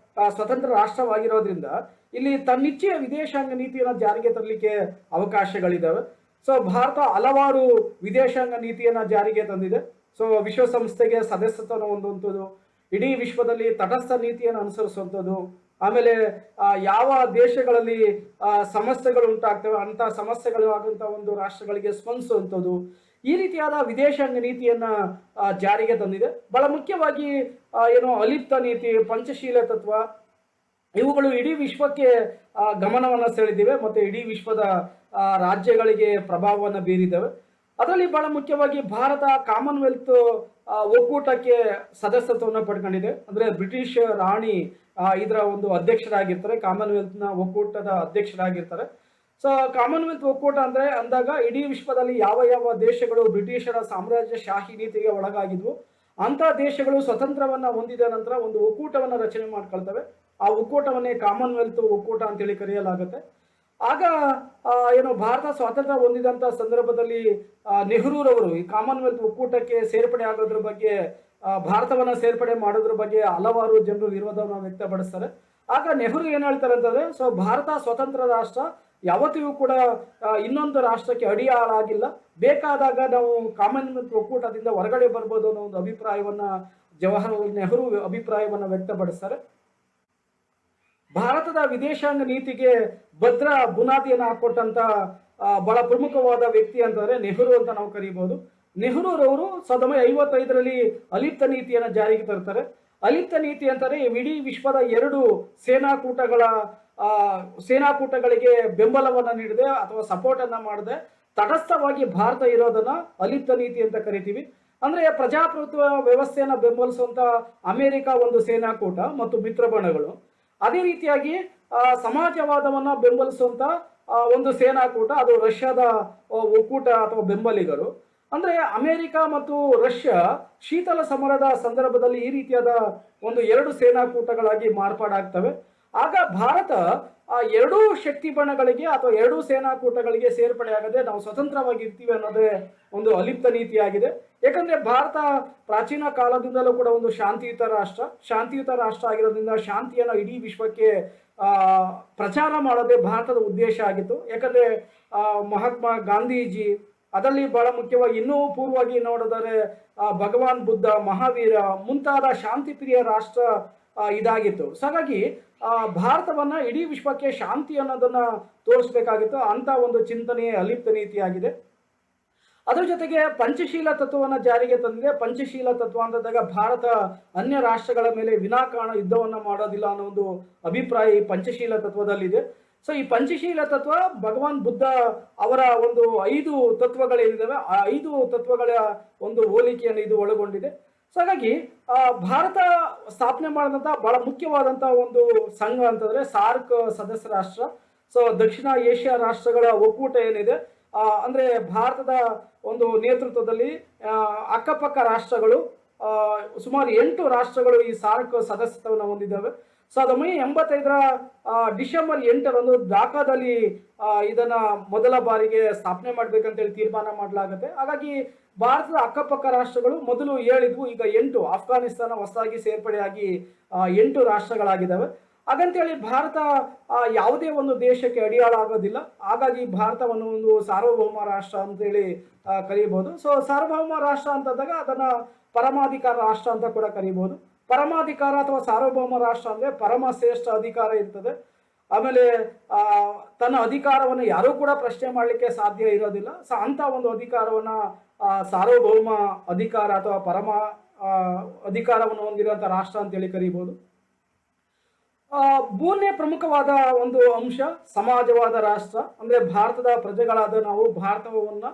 S1: ಸ್ವತಂತ್ರ ರಾಷ್ಟ್ರವಾಗಿರೋದ್ರಿಂದ ಇಲ್ಲಿ ತನ್ನಿಚ್ಛೆಯ ವಿದೇಶಾಂಗ ನೀತಿಯನ್ನು ಜಾರಿಗೆ ತರಲಿಕ್ಕೆ ಅವಕಾಶಗಳಿದ್ದಾವೆ. ಸೊ ಭಾರತ ಹಲವಾರು ವಿದೇಶಾಂಗ ನೀತಿಯನ್ನು ಜಾರಿಗೆ ತಂದಿದೆ. ಸೊ ವಿಶ್ವಸಂಸ್ಥೆಗೆ ಸದಸ್ಯತ್ವವನ್ನು ಹೊಂದುವಂಥದ್ದು, ಇಡೀ ವಿಶ್ವದಲ್ಲಿ ತಟಸ್ಥ ನೀತಿಯನ್ನು ಅನುಸರಿಸುವಂಥದ್ದು, ಆಮೇಲೆ ಯಾವ ದೇಶಗಳಲ್ಲಿ ಸಮಸ್ಯೆಗಳು ಉಂಟಾಗ್ತವೆ ಅಂಥ ಸಮಸ್ಯೆಗಳು ಆಗುವಂಥ ಒಂದು ರಾಷ್ಟ್ರಗಳಿಗೆ ಸ್ಪಂದಿಸುವಂಥದ್ದು, ಈ ರೀತಿಯಾದ ವಿದೇಶಾಂಗ ನೀತಿಯನ್ನು ಜಾರಿಗೆ ತಂದಿದೆ. ಬಹಳ ಮುಖ್ಯವಾಗಿ ಅಲಿಪ್ತ ನೀತಿ, ಪಂಚಶೀಲ ತತ್ವ ಇವುಗಳು ಇಡೀ ವಿಶ್ವಕ್ಕೆ ಗಮನವನ್ನು ಸೆಳೆದಿವೆ ಮತ್ತು ಇಡೀ ವಿಶ್ವದ ರಾಜ್ಯಗಳಿಗೆ ಪ್ರಭಾವವನ್ನು ಬೀರಿದ್ದಾವೆ. ಅದರಲ್ಲಿ ಬಹಳ ಮುಖ್ಯವಾಗಿ ಭಾರತ ಕಾಮನ್ವೆಲ್ತ್ ಒಕ್ಕೂಟಕ್ಕೆ ಸದಸ್ಯತ್ವವನ್ನು ಪಡ್ಕೊಂಡಿದೆ. ಅಂದರೆ ಬ್ರಿಟಿಷ್ ರಾಣಿ ಇದರ ಒಂದು ಅಧ್ಯಕ್ಷರಾಗಿರ್ತಾರೆ, ಕಾಮನ್ವೆಲ್ತ್ನ ಒಕ್ಕೂಟದ ಅಧ್ಯಕ್ಷರಾಗಿರ್ತಾರೆ. ಸೊ ಕಾಮನ್ವೆಲ್ತ್ ಒಕ್ಕೂಟ ಅಂದಾಗ ಇಡೀ ವಿಶ್ವದಲ್ಲಿ ಯಾವ ಯಾವ ದೇಶಗಳು ಬ್ರಿಟಿಷರ ಸಾಮ್ರಾಜ್ಯಶಾಹಿ ನೀತಿಗೆ ಒಳಗಾಗಿದ್ವು ಅಂಥ ದೇಶಗಳು ಸ್ವತಂತ್ರವನ್ನು ಹೊಂದಿದ ನಂತರ ಒಂದು ಒಕ್ಕೂಟವನ್ನು ರಚನೆ ಮಾಡ್ಕೊಳ್ತವೆ. ಆ ಒಕ್ಕೂಟವನ್ನೇ ಕಾಮನ್ವೆಲ್ತ್ ಒಕ್ಕೂಟ ಅಂತೇಳಿ ಕರೆಯಲಾಗುತ್ತೆ. ಆಗ ಭಾರತ ಸ್ವಾತಂತ್ರ್ಯ ಹೊಂದಿದಂಥ ಸಂದರ್ಭದಲ್ಲಿ ನೆಹರೂರವರು ಈ ಕಾಮನ್ವೆಲ್ತ್ ಒಕ್ಕೂಟಕ್ಕೆ ಸೇರ್ಪಡೆ ಆಗೋದ್ರ ಬಗ್ಗೆ, ಭಾರತವನ್ನು ಸೇರ್ಪಡೆ ಮಾಡೋದ್ರ ಬಗ್ಗೆ ಹಲವಾರು ಜನರು ವಿರೋಧವನ್ನು ವ್ಯಕ್ತಪಡಿಸ್ತಾರೆ. ಆಗ ನೆಹರು ಏನು ಹೇಳ್ತಾರೆ ಅಂತಂದರೆ, ಸೊ ಭಾರತ ಸ್ವತಂತ್ರ ರಾಷ್ಟ್ರ ಯಾವತ್ತಿಗೂ ಕೂಡ ಇನ್ನೊಂದು ರಾಷ್ಟ್ರಕ್ಕೆ ಅಡಿಯಾಳಾಗಿಲ್ಲ, ಬೇಕಾದಾಗ ನಾವು ಕಾಮನ್ವೆಲ್ತ್ ಒಕ್ಕೂಟದಿಂದ ಹೊರಗಡೆ ಬರ್ಬೋದು ಅನ್ನೋ ಒಂದು ಅಭಿಪ್ರಾಯವನ್ನು ಜವಾಹರಲಾಲ್ ನೆಹರು ಅಭಿಪ್ರಾಯವನ್ನು ವ್ಯಕ್ತಪಡಿಸ್ತಾರೆ. ಭಾರತದ ವಿದೇಶಾಂಗ ನೀತಿಗೆ ಭದ್ರ ಬುನಾದಿಯನ್ನು ಹಾಕೊಟ್ಟಂತ ಬಹಳ ಪ್ರಮುಖವಾದ ವ್ಯಕ್ತಿ ಅಂತಂದ್ರೆ ನೆಹರು ಅಂತ ನಾವು ಕರೀಬಹುದು. ನೆಹರೂರವರು 1955ರಲ್ಲಿ ಅಲಿಪ್ತ ನೀತಿಯನ್ನು ಜಾರಿಗೆ ತರ್ತಾರೆ. ಅಲಿಪ್ತ ನೀತಿ ಅಂತಾರೆ ಇಡೀ ವಿಶ್ವದ 2 ಸೇನಾಕೂಟಗಳಿಗೆ ಬೆಂಬಲವನ್ನು ನೀಡದೆ ಅಥವಾ ಸಪೋರ್ಟ್ ಅನ್ನ ಮಾಡದೆ ತಟಸ್ಥವಾಗಿ ಭಾರತ ಇರೋದನ್ನ ಅಲಿಪ್ತ ನೀತಿ ಅಂತ ಕರಿತೀವಿ. ಅಂದ್ರೆ ಪ್ರಜಾಪ್ರಭುತ್ವ ವ್ಯವಸ್ಥೆಯನ್ನು ಬೆಂಬಲಿಸುವಂತ ಅಮೆರಿಕ ಒಂದು ಸೇನಾಕೂಟ ಮತ್ತು ಮಿತ್ರ ಬಣಗಳು, ಅದೇ ರೀತಿಯಾಗಿ ಸಮಾಜವಾದವನ್ನ ಬೆಂಬಲಿಸುವಂತ ಒಂದು ಸೇನಾಕೂಟ, ಅದು ರಷ್ಯಾದ ಒಕ್ಕೂಟ ಅಥವಾ ಬೆಂಬಲಿಗರು. ಅಂದ್ರೆ ಅಮೆರಿಕ ಮತ್ತು ರಷ್ಯಾ ಶೀತಲ ಸಮರದ ಸಂದರ್ಭದಲ್ಲಿ ಈ ರೀತಿಯಾದ ಒಂದು 2 ಸೇನಾಕೂಟಗಳಾಗಿ ಮಾರ್ಪಾಡಾಗ್ತವೆ. ಆಗ ಭಾರತ ಆ 2 ಶಕ್ತಿ ಬಣಗಳಿಗೆ ಅಥವಾ 2 ಸೇನಾಕೂಟಗಳಿಗೆ ಸೇರ್ಪಡೆ ಆಗದೆ ನಾವು ಸ್ವತಂತ್ರವಾಗಿರ್ತೀವಿ ಅನ್ನೋದೇ ಒಂದು ಅಲಿಪ್ತ ನೀತಿಯಾಗಿದೆ. ಯಾಕಂದ್ರೆ ಭಾರತ ಪ್ರಾಚೀನ ಕಾಲದಿಂದಲೂ ಕೂಡ ಒಂದು ಶಾಂತಿಯುತ ರಾಷ್ಟ್ರ ಆಗಿರೋದ್ರಿಂದ ಶಾಂತಿಯನ್ನು ಇಡೀ ವಿಶ್ವಕ್ಕೆ ಪ್ರಚಾರ ಮಾಡೋದೇ ಭಾರತದ ಉದ್ದೇಶ ಆಗಿತ್ತು. ಯಾಕಂದ್ರೆ ಮಹಾತ್ಮ ಗಾಂಧೀಜಿ, ಅದರಲ್ಲಿ ಬಹಳ ಮುಖ್ಯವಾಗಿ ಇನ್ನೂ ಪೂರ್ವವಾಗಿ ನೋಡಿದರೆ ಭಗವಾನ್ ಬುದ್ಧ, ಮಹಾವೀರ ಮುಂತಾದ ಶಾಂತಿ ಪ್ರಿಯ ರಾಷ್ಟ್ರ ಇದಾಗಿತ್ತು. ಸೊ ಹಾಗಾಗಿ ಭಾರತವನ್ನ ಇಡೀ ವಿಶ್ವಕ್ಕೆ ಶಾಂತಿ ಅನ್ನೋದನ್ನ ತೋರಿಸ್ಬೇಕಾಗಿತ್ತು. ಅಂತ ಒಂದು ಚಿಂತನೆಯೇ ಅಲಿಪ್ತ ನೀತಿಯಾಗಿದೆ. ಅದರ ಜೊತೆಗೆ ಪಂಚಶೀಲ ತತ್ವವನ್ನು ಜಾರಿಗೆ ತಂದಿದೆ. ಪಂಚಶೀಲ ತತ್ವ ಅಂತಂದಾಗ ಭಾರತ ಅನ್ಯ ರಾಷ್ಟ್ರಗಳ ಮೇಲೆ ವಿನಾಕಾರಣ ಯುದ್ಧವನ್ನ ಮಾಡೋದಿಲ್ಲ ಅನ್ನೋ ಒಂದು ಅಭಿಪ್ರಾಯ ಈ ಪಂಚಶೀಲ ತತ್ವದಲ್ಲಿದೆ. ಸೊ ಈ ಪಂಚಶೀಲ ತತ್ವ ಭಗವಾನ್ ಬುದ್ಧ ಅವರ ಒಂದು 5 ತತ್ವಗಳೇನಿದ್ದಾವೆ ಆ 5 ತತ್ವಗಳ ಒಂದು ಹೋಲಿಕೆಯನ್ನು ಇದು ಒಳಗೊಂಡಿದೆ. ಸೊ ಹಾಗಾಗಿ ಭಾರತ ಸ್ಥಾಪನೆ ಮಾಡಿದಂಥ ಬಹಳ ಮುಖ್ಯವಾದಂಥ ಒಂದು ಸಂಘ ಅಂತಂದ್ರೆ ಸಾರ್ಕ್ ಸದಸ್ಯ ರಾಷ್ಟ್ರ. ಸೊ ದಕ್ಷಿಣ ಏಷ್ಯಾ ರಾಷ್ಟ್ರಗಳ ಒಕ್ಕೂಟ ಏನಿದೆ, ಅಂದ್ರೆ ಭಾರತದ ಒಂದು ನೇತೃತ್ವದಲ್ಲಿ ಅಕ್ಕಪಕ್ಕ ರಾಷ್ಟ್ರಗಳು ಸುಮಾರು 8 ರಾಷ್ಟ್ರಗಳು ಈ ಸಾರ್ಕ್ ಸದಸ್ಯತ್ವವನ್ನು ಹೊಂದಿದ್ದಾವೆ. 1985ರ ಡಿಸೆಂಬರ್ 8ರಂದು ಢಾಕಾದಲ್ಲಿ ಇದನ್ನ ಮೊದಲ ಬಾರಿಗೆ ಸ್ಥಾಪನೆ ಮಾಡ್ಬೇಕಂತೇಳಿ ತೀರ್ಮಾನ ಮಾಡಲಾಗುತ್ತೆ. ಹಾಗಾಗಿ ಭಾರತದ ಅಕ್ಕಪಕ್ಕ ರಾಷ್ಟ್ರಗಳು ಮೊದಲು 7 ಇದ್ವು, ಈಗ 8. ಅಫ್ಘಾನಿಸ್ತಾನ ಹೊಸದಾಗಿ ಸೇರ್ಪಡೆಯಾಗಿ 8 ರಾಷ್ಟ್ರಗಳಾಗಿದ್ದಾವೆ. ಹಾಗಂತೇಳಿ ಭಾರತ ಯಾವುದೇ ಒಂದು ದೇಶಕ್ಕೆ ಅಡಿಯಾಳ ಆಗೋದಿಲ್ಲ. ಹಾಗಾಗಿ ಭಾರತವನ್ನು ಒಂದು ಸಾರ್ವಭೌಮ ರಾಷ್ಟ್ರ ಅಂತೇಳಿ ಕರೀಬಹುದು. ಸೊ ಸಾರ್ವಭೌಮ ರಾಷ್ಟ್ರ ಅಂತಂದಾಗ ಅದನ್ನ ಪರಮಾಧಿಕಾರ ರಾಷ್ಟ್ರ ಅಂತ ಕೂಡ ಕರೀಬಹುದು. ಪರಮಾಧಿಕಾರ ಅಥವಾ ಸಾರ್ವಭೌಮ ರಾಷ್ಟ್ರ ಅಂದ್ರೆ ಪರಮ ಶ್ರೇಷ್ಠ ಅಧಿಕಾರ ಇರ್ತದೆ. ಆಮೇಲೆ ತನ್ನ ಅಧಿಕಾರವನ್ನು ಯಾರೂ ಕೂಡ ಪ್ರಶ್ನೆ ಮಾಡಲಿಕ್ಕೆ ಸಾಧ್ಯ ಇರೋದಿಲ್ಲ. ಸೊ ಅಂತ ಒಂದು ಅಧಿಕಾರವನ್ನ ಸಾರ್ವಭೌಮ ಅಧಿಕಾರ ಅಥವಾ ಪರಮ ಅಧಿಕಾರವನ್ನು ಹೊಂದಿರುವಂಥ ರಾಷ್ಟ್ರ ಅಂತೇಳಿ ಕರೀಬೋದು. ಮೂರನೇ ಪ್ರಮುಖವಾದ ಒಂದು ಅಂಶ ಸಮಾಜವಾದ ರಾಷ್ಟ್ರ. ಅಂದರೆ ಭಾರತದ ಪ್ರಜೆಗಳಾದ ನಾವು ಭಾರತವನ್ನು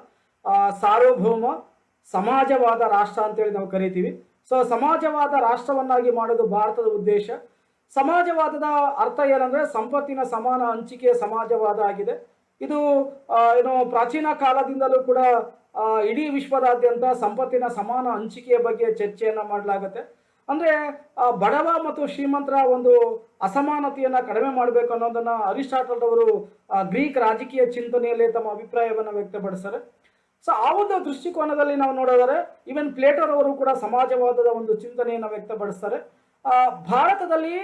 S1: ಸಾರ್ವಭೌಮ ಸಮಾಜವಾದ ರಾಷ್ಟ್ರ ಅಂತೇಳಿ ನಾವು ಕರಿತೀವಿ. ಸೊ ಸಮಾಜವಾದ ರಾಷ್ಟ್ರವನ್ನಾಗಿ ಮಾಡೋದು ಭಾರತದ ಉದ್ದೇಶ. ಸಮಾಜವಾದದ ಅರ್ಥ ಏನಂದ್ರೆ ಸಂಪತ್ತಿನ ಸಮಾನ ಹಂಚಿಕೆ ಸಮಾಜವಾದ ಆಗಿದೆ. ಇದು ಪ್ರಾಚೀನ ಕಾಲದಿಂದಲೂ ಕೂಡ ಇಡೀ ವಿಶ್ವದಾದ್ಯಂತ ಸಂಪತ್ತಿನ ಸಮಾನ ಹಂಚಿಕೆಯ ಬಗ್ಗೆ ಚರ್ಚೆಯನ್ನ ಮಾಡಲಾಗುತ್ತೆ. ಅಂದ್ರೆ ಬಡವ ಮತ್ತು ಶ್ರೀಮಂತರ ಒಂದು ಅಸಮಾನತೆಯನ್ನ ಕಡಿಮೆ ಮಾಡಬೇಕು ಅನ್ನೋದನ್ನ ಅರಿಸ್ಟಾಟಲ್ ಅವರು ಗ್ರೀಕ್ ರಾಜಕೀಯ ಚಿಂತನೆಯಲ್ಲಿ ತಮ್ಮ ಅಭಿಪ್ರಾಯವನ್ನು ವ್ಯಕ್ತಪಡಿಸ್ತಾರೆ. ಸೊ ಆ ಒಂದು ದೃಷ್ಟಿಕೋನದಲ್ಲಿ ನಾವು ನೋಡಿದರೆ ಈವನ್ ಪ್ಲೇಟರ್ ಅವರು ಕೂಡ ಸಮಾಜವಾದದ ಒಂದು ಚಿಂತನೆಯನ್ನು ವ್ಯಕ್ತಪಡಿಸ್ತಾರೆ. ಭಾರತದಲ್ಲಿ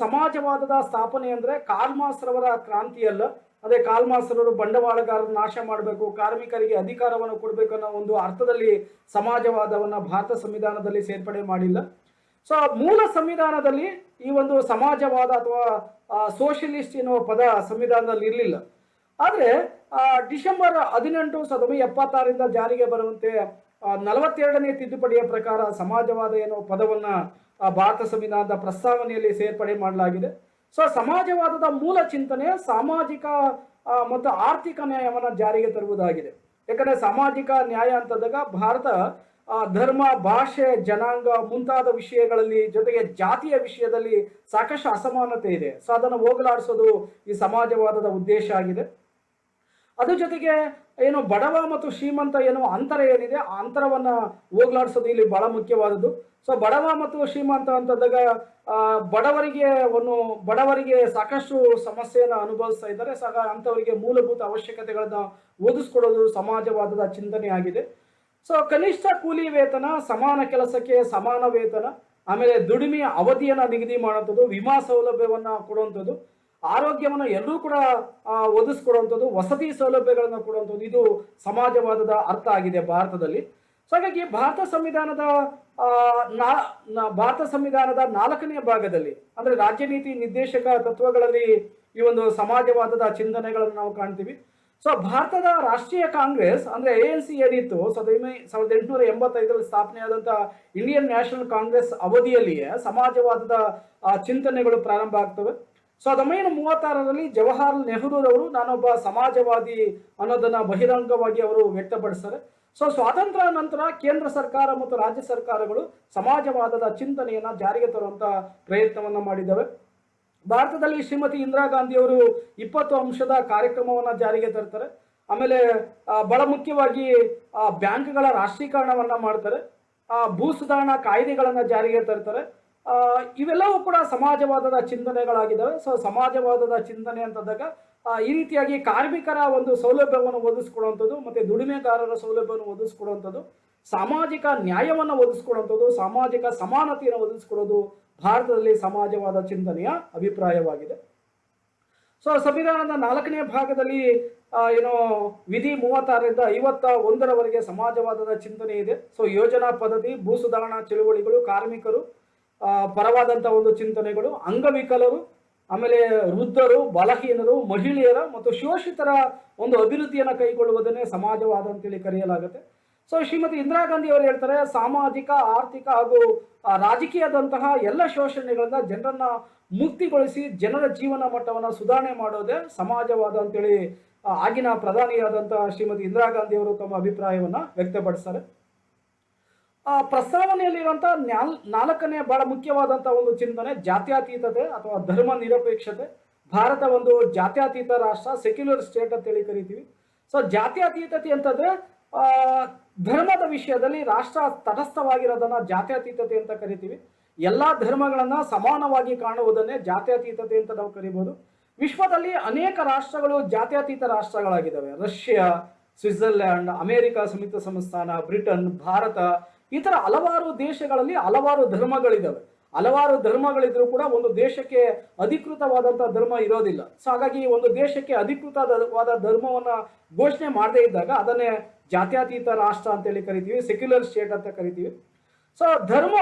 S1: ಸಮಾಜವಾದದ ಸ್ಥಾಪನೆ ಅಂದ್ರೆ ಕಾರ್ಲ್ ಮಾರ್ಕ್ಸ್ ರವರ ಕ್ರಾಂತಿಯಲ್ಲ. ಅದೇ ಕಾರ್ಲ್ ಮಾರ್ಕ್ಸ್ ರವರು ಬಂಡವಾಳಗಾರರ ನಾಶ ಮಾಡಬೇಕು, ಕಾರ್ಮಿಕರಿಗೆ ಅಧಿಕಾರವನ್ನು ಕೊಡಬೇಕು ಅನ್ನೋ ಒಂದು ಅರ್ಥದಲ್ಲಿ ಸಮಾಜವಾದವನ್ನ ಭಾರತ ಸಂವಿಧಾನದಲ್ಲಿ ಸೇರ್ಪಡೆ ಮಾಡಿಲ್ಲ. ಸೊ ಮೂಲ ಸಂವಿಧಾನದಲ್ಲಿ ಈ ಒಂದು ಸಮಾಜವಾದ ಅಥವಾ ಸೋಷಿಯಲಿಸ್ಟ್ ಎನ್ನುವ ಪದ ಸಂವಿಧಾನದಲ್ಲಿ ಇರಲಿಲ್ಲ. ಆದರೆ ಡಿಸೆಂಬರ್ 18, 1976 ಜಾರಿಗೆ ಬರುವಂತೆ 42ನೇ ತಿದ್ದುಪಡಿಯ ಪ್ರಕಾರ ಸಮಾಜವಾದ ಎನ್ನುವ ಪದವನ್ನ ಭಾರತ ಸಂವಿಧಾನದ ಪ್ರಸ್ತಾವನೆಯಲ್ಲಿ ಸೇರ್ಪಡೆ ಮಾಡಲಾಗಿದೆ. ಸೊ ಸಮಾಜವಾದದ ಮೂಲ ಚಿಂತನೆ ಸಾಮಾಜಿಕ ಮತ್ತು ಆರ್ಥಿಕ ನ್ಯಾಯವನ್ನು ಜಾರಿಗೆ ತರುವುದಾಗಿದೆ. ಯಾಕಂದ್ರೆ ಸಾಮಾಜಿಕ ನ್ಯಾಯ ಅಂತಂದಾಗ ಭಾರತ ಧರ್ಮ, ಭಾಷೆ, ಜನಾಂಗ ಮುಂತಾದ ವಿಷಯಗಳಲ್ಲಿ ಜೊತೆಗೆ ಜಾತಿಯ ವಿಷಯದಲ್ಲಿ ಸಾಕಷ್ಟು ಅಸಮಾನತೆ ಇದೆ. ಸೊ ಅದನ್ನು ಹೋಗಲಾಡಿಸೋದು ಈ ಸಮಾಜವಾದದ ಉದ್ದೇಶ ಆಗಿದೆ. ಅದ್ರ ಜೊತೆಗೆ ಬಡವ ಮತ್ತು ಶ್ರೀಮಂತ ಅಂತರ ಏನಿದೆ ಆ ಅಂತರವನ್ನ ಹೋಗ್ಲಾಡಿಸೋದು ಇಲ್ಲಿ ಬಹಳ ಮುಖ್ಯವಾದದ್ದು. ಸೊ ಬಡವ ಮತ್ತು ಶ್ರೀಮಂತ ಅಂತಂದಾಗ ಬಡವರಿಗೆ ಸಾಕಷ್ಟು ಸಮಸ್ಯೆಯನ್ನು ಅನುಭವಿಸ್ತಾ ಇದ್ದಾರೆ. ಸೊ ಅಂಥವರಿಗೆ ಮೂಲಭೂತ ಅವಶ್ಯಕತೆಗಳನ್ನ ಒದಗಿಸ್ಕೊಡೋದು ಸಮಾಜವಾದದ ಚಿಂತನೆ ಆಗಿದೆ. ಸೊ ಕನಿಷ್ಠ ಕೂಲಿ ವೇತನ, ಸಮಾನ ಕೆಲಸಕ್ಕೆ ಸಮಾನ ವೇತನ, ಆಮೇಲೆ ದುಡಿಮೆಯ ಅವಧಿಯನ್ನ ನಿಗದಿ ಮಾಡುವಂಥದ್ದು, ವಿಮಾ ಸೌಲಭ್ಯವನ್ನ ಕೊಡುವಂಥದ್ದು, ಆರೋಗ್ಯವನ್ನು ಎಲ್ಲರೂ ಕೂಡ ಒದಗಿಸ್ಕೊಡುವಂಥದ್ದು, ವಸತಿ ಸೌಲಭ್ಯಗಳನ್ನು ಕೊಡುವಂಥದ್ದು, ಇದು ಸಮಾಜವಾದದ ಅರ್ಥ ಆಗಿದೆ ಭಾರತದಲ್ಲಿ. ಸೊ ಹಾಗಾಗಿ ಭಾರತ ಸಂವಿಧಾನದ 4ನೇ ಭಾಗದಲ್ಲಿ ಅಂದ್ರೆ ರಾಜ್ಯ ನೀತಿ ನಿರ್ದೇಶಕ ತತ್ವಗಳಲ್ಲಿ ಈ ಒಂದು ಸಮಾಜವಾದದ ಚಿಂತನೆಗಳನ್ನು ನಾವು ಕಾಣ್ತೀವಿ. ಸೊ ಭಾರತದ ರಾಷ್ಟ್ರೀಯ ಕಾಂಗ್ರೆಸ್ ಅಂದ್ರೆ ANC ಏನಿತ್ತು 1885 ಸ್ಥಾಪನೆಯಾದಂಥ ಇಂಡಿಯನ್ ನ್ಯಾಷನಲ್ ಕಾಂಗ್ರೆಸ್ ಅವಧಿಯಲ್ಲಿಯೇ ಸಮಾಜವಾದದ ಚಿಂತನೆಗಳು ಪ್ರಾರಂಭ ಆಗ್ತವೆ. ಸೊ 1936 ಜವಾಹರ್ಲಾಲ್ ನೆಹರೂರವರು ನಾನೊಬ್ಬ ಸಮಾಜವಾದಿ ಅನ್ನೋದನ್ನ ಬಹಿರಂಗವಾಗಿ ಅವರು ವ್ಯಕ್ತಪಡಿಸ್ತಾರೆ. ಸೊ ಸ್ವಾತಂತ್ರ್ಯ ನಂತರ ಕೇಂದ್ರ ಸರ್ಕಾರ ಮತ್ತು ರಾಜ್ಯ ಸರ್ಕಾರಗಳು ಸಮಾಜವಾದದ ಚಿಂತನೆಯನ್ನ ಜಾರಿಗೆ ತರುವಂತ ಪ್ರಯತ್ನವನ್ನ ಮಾಡಿದ್ದಾವೆ. ಭಾರತದಲ್ಲಿ ಶ್ರೀಮತಿ ಇಂದಿರಾ ಗಾಂಧಿ ಅವರು 20 ಅಂಶದ ಕಾರ್ಯಕ್ರಮವನ್ನ ಜಾರಿಗೆ ತರ್ತಾರೆ. ಆಮೇಲೆ ಬಹಳ ಮುಖ್ಯವಾಗಿ ಬ್ಯಾಂಕ್ಗಳ ರಾಷ್ಟ್ರೀಕರಣವನ್ನ ಮಾಡ್ತಾರೆ. ಭೂ ಸುಧಾರಣಾ ಕಾಯ್ದೆಗಳನ್ನ ಜಾರಿಗೆ ತರ್ತಾರೆ. ಇವೆಲ್ಲವೂ ಕೂಡ ಸಮಾಜವಾದದ ಚಿಂತನೆಗಳಾಗಿದ್ದಾವೆ. ಸೊ ಸಮಾಜವಾದದ ಚಿಂತನೆ ಅಂತಂದಾಗ ಈ ರೀತಿಯಾಗಿ ಕಾರ್ಮಿಕರ ಒಂದು ಸೌಲಭ್ಯವನ್ನು ಒದಗಿಸ್ಕೊಡುವಂಥದ್ದು, ಮತ್ತೆ ದುಡಿಮೆಗಾರರ ಸೌಲಭ್ಯವನ್ನು ಒದಗಿಸ್ಕೊಡುವಂಥದ್ದು, ಸಾಮಾಜಿಕ ನ್ಯಾಯವನ್ನು ಒದಗಿಸ್ಕೊಡುವಂಥದ್ದು, ಸಾಮಾಜಿಕ ಸಮಾನತೆಯನ್ನು ಒದಗಿಸ್ಕೊಡೋದು ಭಾರತದಲ್ಲಿ ಸಮಾಜವಾದ ಚಿಂತನೆಯ ಅಭಿಪ್ರಾಯವಾಗಿದೆ. ಸೊ ಸಂವಿಧಾನದ 4ನೇ ಭಾಗದಲ್ಲಿ ವಿಧಿ 36ರಿಂದ 51ರವರೆಗೆ ಸಮಾಜವಾದದ ಚಿಂತನೆ ಇದೆ. ಸೊ ಯೋಜನಾ ಪದ್ಧತಿ, ಭೂ ಸುಧಾರಣಾ ಚಳುವಳಿಗಳು, ಕಾರ್ಮಿಕರು ಪರವಾದಂಥ ಒಂದು ಚಿಂತನೆಗಳು, ಅಂಗವಿಕಲರು, ಆಮೇಲೆ ವೃದ್ಧರು, ಬಲಹೀನರು, ಮಹಿಳೆಯರ ಮತ್ತು ಶೋಷಿತರ ಒಂದು ಅಭಿವೃದ್ಧಿಯನ್ನು ಕೈಗೊಳ್ಳುವುದನ್ನೇ ಸಮಾಜವಾದ ಅಂತೇಳಿ ಕರೆಯಲಾಗುತ್ತೆ. ಸೊ ಶ್ರೀಮತಿ ಇಂದಿರಾ ಗಾಂಧಿ ಅವರು ಹೇಳ್ತಾರೆ, ಸಾಮಾಜಿಕ, ಆರ್ಥಿಕ ಹಾಗೂ ರಾಜಕೀಯದಂತಹ ಎಲ್ಲ ಶೋಷಣೆಗಳಿಂದ ಜನರನ್ನ ಮುಕ್ತಿಗೊಳಿಸಿ ಜನರ ಜೀವನ ಮಟ್ಟವನ್ನು ಸುಧಾರಣೆ ಮಾಡೋದೇ ಸಮಾಜವಾದ ಅಂತೇಳಿ ಆಗಿನ ಪ್ರಧಾನಿಯಾದಂತಹ ಶ್ರೀಮತಿ ಇಂದಿರಾ ಗಾಂಧಿ ಅವರು ತಮ್ಮ ಅಭಿಪ್ರಾಯವನ್ನ ವ್ಯಕ್ತಪಡಿಸ್ತಾರೆ. ಪ್ರಸ್ತಾವನೆಯಲ್ಲಿರುವಂತಹ 4ನೇ ಬಹಳ ಮುಖ್ಯವಾದಂತಹ ಒಂದು ಚಿಂತನೆ ಜಾತ್ಯತೀತತೆ ಅಥವಾ ಧರ್ಮ ನಿರಪೇಕ್ಷತೆ. ಭಾರತ ಒಂದು ಜಾತ್ಯತೀತ ರಾಷ್ಟ್ರ, ಸೆಕ್ಯುಲರ್ ಸ್ಟೇಟ್ ಅಂತೇಳಿ ಕರಿತೀವಿ. ಸೊ ಜಾತ್ಯತೀತತೆ ಅಂತಂದ್ರೆ ಧರ್ಮದ ವಿಷಯದಲ್ಲಿ ರಾಷ್ಟ್ರ ತಟಸ್ಥವಾಗಿರೋದನ್ನ ಜಾತ್ಯತೀತತೆ ಅಂತ ಕರಿತೀವಿ. ಎಲ್ಲಾ ಧರ್ಮಗಳನ್ನ ಸಮಾನವಾಗಿ ಕಾಣುವುದನ್ನೇ ಜಾತ್ಯತೀತತೆ ಅಂತ ನಾವು ಕರಿಬಹುದು. ವಿಶ್ವದಲ್ಲಿ ಅನೇಕ ರಾಷ್ಟ್ರಗಳು ಜಾತ್ಯತೀತ ರಾಷ್ಟ್ರಗಳಾಗಿದ್ದಾವೆ. ರಷ್ಯಾ, ಸ್ವಿಟ್ಜರ್ಲ್ಯಾಂಡ್, ಅಮೆರಿಕ ಸಂಯುಕ್ತ ಸಂಸ್ಥಾನ, ಬ್ರಿಟನ್, ಭಾರತ, ಈ ತರ ಹಲವಾರು ದೇಶಗಳಲ್ಲಿ ಹಲವಾರು ಧರ್ಮಗಳಿದ್ದಾವೆ. ಹಲವಾರು ಧರ್ಮಗಳಿದ್ರೂ ಕೂಡ ಒಂದು ದೇಶಕ್ಕೆ ಅಧಿಕೃತವಾದಂತಹ ಧರ್ಮ ಇರೋದಿಲ್ಲ. ಸೊ ಹಾಗಾಗಿ ಒಂದು ದೇಶಕ್ಕೆ ಅಧಿಕೃತವಾದ ಧರ್ಮವನ್ನ ಘೋಷಣೆ ಮಾಡದೇ ಇದ್ದಾಗ ಅದನ್ನೇ ಜಾತ್ಯತೀತ ರಾಷ್ಟ್ರ ಅಂತೇಳಿ ಕರಿತೀವಿ, ಸೆಕ್ಯುಲರ್ ಸ್ಟೇಟ್ ಅಂತ ಕರಿತೀವಿ. ಸೊ ಧರ್ಮ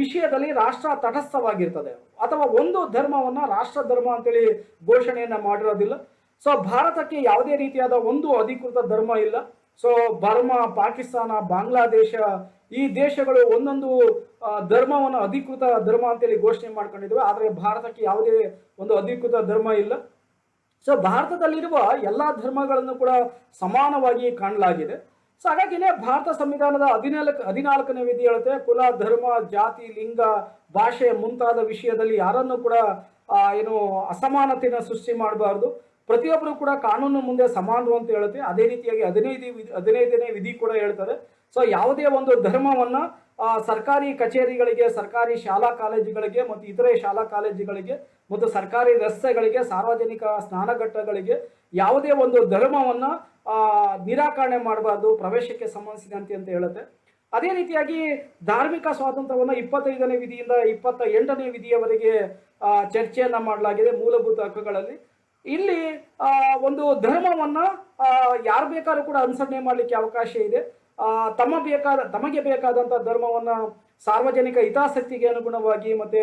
S1: ವಿಷಯದಲ್ಲಿ ರಾಷ್ಟ್ರ ತಟಸ್ಥವಾಗಿರ್ತದೆ, ಅಥವಾ ಒಂದು ಧರ್ಮವನ್ನ ರಾಷ್ಟ್ರ ಧರ್ಮ ಅಂತೇಳಿ ಘೋಷಣೆಯನ್ನ ಮಾಡಿರೋದಿಲ್ಲ. ಸೊ ಭಾರತಕ್ಕೆ ಯಾವುದೇ ರೀತಿಯಾದ ಒಂದು ಅಧಿಕೃತ ಧರ್ಮ ಇಲ್ಲ. ಸೊ ಬರ್ಮಾ, ಪಾಕಿಸ್ತಾನ, ಬಾಂಗ್ಲಾದೇಶ ಈ ದೇಶಗಳು ಒಂದೊಂದು ಧರ್ಮವನ್ನು ಅಧಿಕೃತ ಧರ್ಮ ಅಂತೇಳಿ ಘೋಷಣೆ ಮಾಡ್ಕೊಂಡಿದ್ವಿ. ಆದರೆ ಭಾರತಕ್ಕೆ ಯಾವುದೇ ಒಂದು ಅಧಿಕೃತ ಧರ್ಮ ಇಲ್ಲ. ಸೊ ಭಾರತದಲ್ಲಿರುವ ಎಲ್ಲ ಧರ್ಮಗಳನ್ನು ಕೂಡ ಸಮಾನವಾಗಿ ಕಾಣಲಾಗಿದೆ. ಸೊ ಹಾಗಾಗಿನೇ ಭಾರತ ಸಂವಿಧಾನದ 14ನೇ ವಿಧಿ ಹೇಳುತ್ತೆ, ಕುಲ, ಧರ್ಮ, ಜಾತಿ, ಲಿಂಗ, ಭಾಷೆ ಮುಂತಾದ ವಿಷಯದಲ್ಲಿ ಯಾರನ್ನು ಕೂಡ ಏನು ಅಸಮಾನತೆಯನ್ನು ಸೃಷ್ಟಿ ಮಾಡಬಾರ್ದು. ಪ್ರತಿಯೊಬ್ಬರು ಕೂಡ ಕಾನೂನು ಮುಂದೆ ಸಮಾನರು ಅಂತ ಹೇಳುತ್ತೆ. ಅದೇ ರೀತಿಯಾಗಿ 15ನೇ ವಿಧಿ ಕೂಡ ಹೇಳ್ತಾರೆ. ಸೊ ಯಾವುದೇ ಒಂದು ಧರ್ಮವನ್ನ ಸರ್ಕಾರಿ ಕಚೇರಿಗಳಿಗೆ, ಸರ್ಕಾರಿ ಶಾಲಾ ಕಾಲೇಜುಗಳಿಗೆ ಮತ್ತು ಇತರೆ ಶಾಲಾ ಕಾಲೇಜುಗಳಿಗೆ ಮತ್ತು ಸರ್ಕಾರಿ ರಸ್ತೆಗಳಿಗೆ, ಸಾರ್ವಜನಿಕ ಸ್ನಾನಘಟ್ಟಗಳಿಗೆ ಯಾವುದೇ ಒಂದು ಧರ್ಮವನ್ನ ನಿರಾಕರಣೆ ಮಾಡಬಾರ್ದು, ಪ್ರವೇಶಕ್ಕೆ ಸಂಬಂಧಿಸಿದಂತೆ ಅಂತ ಹೇಳುತ್ತೆ. ಅದೇ ರೀತಿಯಾಗಿ ಧಾರ್ಮಿಕ ಸ್ವಾತಂತ್ರ್ಯವನ್ನು 25ನೇ ವಿಧಿಯಿಂದ 28ನೇ ವಿಧಿಯವರೆಗೆ ಚರ್ಚೆಯನ್ನ ಮಾಡಲಾಗಿದೆ ಮೂಲಭೂತ ಹಕ್ಕುಗಳಲ್ಲಿ. ಇಲ್ಲಿ ಒಂದು ಧರ್ಮವನ್ನ ಯಾರು ಬೇಕಾದ್ರೂ ಕೂಡ ಅನುಸರಣೆ ಮಾಡಲಿಕ್ಕೆ ಅವಕಾಶ ಇದೆ. ತಮಗೆ ಬೇಕಾದಂಥ ಧರ್ಮವನ್ನ ಸಾರ್ವಜನಿಕ ಹಿತಾಸಕ್ತಿಗೆ ಅನುಗುಣವಾಗಿ ಮತ್ತೆ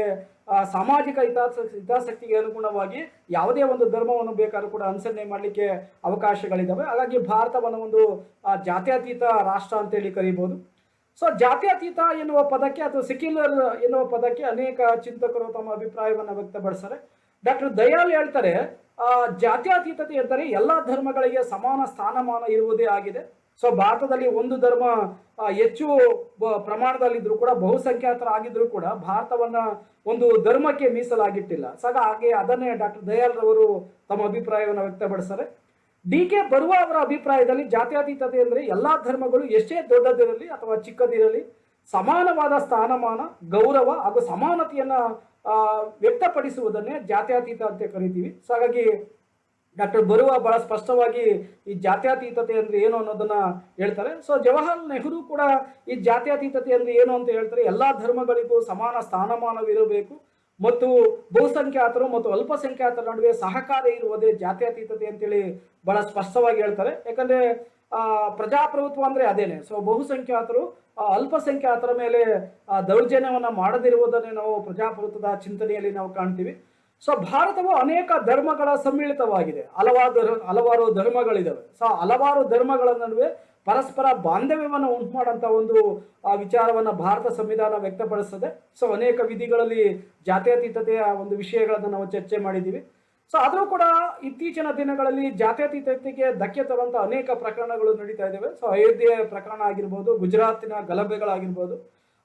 S1: ಸಾಮಾಜಿಕ ಹಿತಾಸಕ್ತಿಗೆ ಅನುಗುಣವಾಗಿ ಯಾವುದೇ ಒಂದು ಧರ್ಮವನ್ನು ಬೇಕಾದ್ರೂ ಕೂಡ ಅನುಸರಣೆ ಮಾಡಲಿಕ್ಕೆ ಅವಕಾಶಗಳಿದ್ದಾವೆ. ಹಾಗಾಗಿ ಭಾರತವನ್ನು ಒಂದು ಜಾತ್ಯತೀತ ರಾಷ್ಟ್ರ ಅಂತೇಳಿ ಕರೀಬಹುದು. ಸೊ ಜಾತ್ಯತೀತ ಎನ್ನುವ ಪದಕ್ಕೆ ಅಥವಾ ಸೆಕ್ಯುಲರ್ ಎನ್ನುವ ಪದಕ್ಕೆ ಅನೇಕ ಚಿಂತಕರು ತಮ್ಮ ಅಭಿಪ್ರಾಯವನ್ನು ವ್ಯಕ್ತಪಡಿಸ್ತಾರೆ. ಡಾಕ್ಟರ್ ದಯಾಳ್ ಹೇಳ್ತಾರೆ, ಜಾತ್ಯತೀತತೆ ಎಂದರೆ ಎಲ್ಲ ಧರ್ಮಗಳಿಗೆ ಸಮಾನ ಸ್ಥಾನಮಾನ ಇರುವುದೇ ಆಗಿದೆ. ಸೊ ಭಾರತದಲ್ಲಿ ಒಂದು ಧರ್ಮ ಹೆಚ್ಚು ಪ್ರಮಾಣದಲ್ಲಿದ್ರೂ ಕೂಡ, ಬಹುಸಂಖ್ಯಾತರಾಗಿದ್ರೂ ಕೂಡ ಭಾರತವನ್ನ ಒಂದು ಧರ್ಮಕ್ಕೆ ಮೀಸಲಾಗಿಟ್ಟಿಲ್ಲ. ಸೊ ಹಾಗೆ ಅದನ್ನೇ ಡಾಕ್ಟರ್ ದಯಾಳ್ ರವರು ತಮ್ಮ ಅಭಿಪ್ರಾಯವನ್ನು ವ್ಯಕ್ತಪಡಿಸ್ತಾರೆ. ಡಿ.ಕೆ. ಬರುವ ಅವರ ಅಭಿಪ್ರಾಯದಲ್ಲಿ ಜಾತ್ಯತೀತತೆ ಅಂದರೆ ಎಲ್ಲ ಧರ್ಮಗಳು ಎಷ್ಟೇ ದೊಡ್ಡದಿರಲಿ ಅಥವಾ ಚಿಕ್ಕದಿರಲಿ ಸಮಾನವಾದ ಸ್ಥಾನಮಾನ, ಗೌರವ ಹಾಗೂ ಸಮಾನತೆಯನ್ನ ವ್ಯಕ್ತಪಡಿಸುವುದನ್ನೇ ಜಾತ್ಯತೀತ ಅಂತ ಕರಿತೀವಿ. ಸೊ ಹಾಗಾಗಿ ಡಾಕ್ಟರ್ ಬರುವ ಬಹಳ ಸ್ಪಷ್ಟವಾಗಿ ಈ ಜಾತ್ಯತೀತತೆ ಅಂದ್ರೆ ಏನು ಅನ್ನೋದನ್ನ ಹೇಳ್ತಾರೆ. ಸೊ ಜವಾಹರ್ಲಾಲ್ ನೆಹರು ಕೂಡ ಈ ಜಾತ್ಯತೀತತೆ ಅಂದ್ರೆ ಏನು ಅಂತ ಹೇಳ್ತಾರೆ, ಎಲ್ಲಾ ಧರ್ಮಗಳಿಗೂ ಸಮಾನ ಸ್ಥಾನಮಾನವಿರಬೇಕು ಮತ್ತು ಬಹುಸಂಖ್ಯಾತರು ಮತ್ತು ಅಲ್ಪಸಂಖ್ಯಾತರ ನಡುವೆ ಸಹಕಾರ ಇರುವುದೇ ಜಾತ್ಯತೀತತೆ ಅಂತೇಳಿ ಬಹಳ ಸ್ಪಷ್ಟವಾಗಿ ಹೇಳ್ತಾರೆ. ಯಾಕಂದ್ರೆ ಪ್ರಜಾಪ್ರಭುತ್ವ ಅಂದ್ರೆ ಅದೇನೆ. ಸೊ ಬಹುಸಂಖ್ಯಾತರು ಅಲ್ಪಸಂಖ್ಯಾತರ ಮೇಲೆ ದೌರ್ಜನ್ಯವನ್ನ ಮಾಡದಿರುವುದನ್ನೇ ನಾವು ಪ್ರಜಾಪ್ರಭುತ್ವದ ಚಿಂತನೆಯಲ್ಲಿ ನಾವು ಕಾಣ್ತೀವಿ. ಸೊ ಭಾರತವು ಅನೇಕ ಧರ್ಮಗಳ ಸಮ್ಮಿಳಿತವಾಗಿದೆ. ಹಲವಾರು ಧರ್ಮಗಳಿದಾವೆ. ಸೊ ಹಲವಾರು ಧರ್ಮಗಳ ನಡುವೆ ಪರಸ್ಪರ ಬಾಂಧವ್ಯವನ್ನು ಉಂಟು ಮಾಡುವಂತ ಒಂದು ವಿಚಾರವನ್ನ ಭಾರತ ಸಂವಿಧಾನ ವ್ಯಕ್ತಪಡಿಸ್ತದೆ. ಸೊ ಅನೇಕ ವಿಧಿಗಳಲ್ಲಿ ಜಾತ್ಯತೀತತೆಯ ಒಂದು ವಿಷಯಗಳನ್ನು ನಾವು ಚರ್ಚೆ ಮಾಡಿದ್ದೀವಿ. ಸೊ ಆದರೂ ಕೂಡ ಇತ್ತೀಚಿನ ದಿನಗಳಲ್ಲಿ ಜಾತ್ಯತೀತತೆಗೆ ಧಕ್ಕೆ ತರುವಂತ ಅನೇಕ ಪ್ರಕರಣಗಳು ನಡೀತಾ ಇದ್ದಾವೆ. ಸೊ ಅಯೋಧ್ಯೆ ಪ್ರಕರಣ ಆಗಿರ್ಬೋದು, ಗುಜರಾತಿನ ಗಲಭೆಗಳಾಗಿರ್ಬೋದು,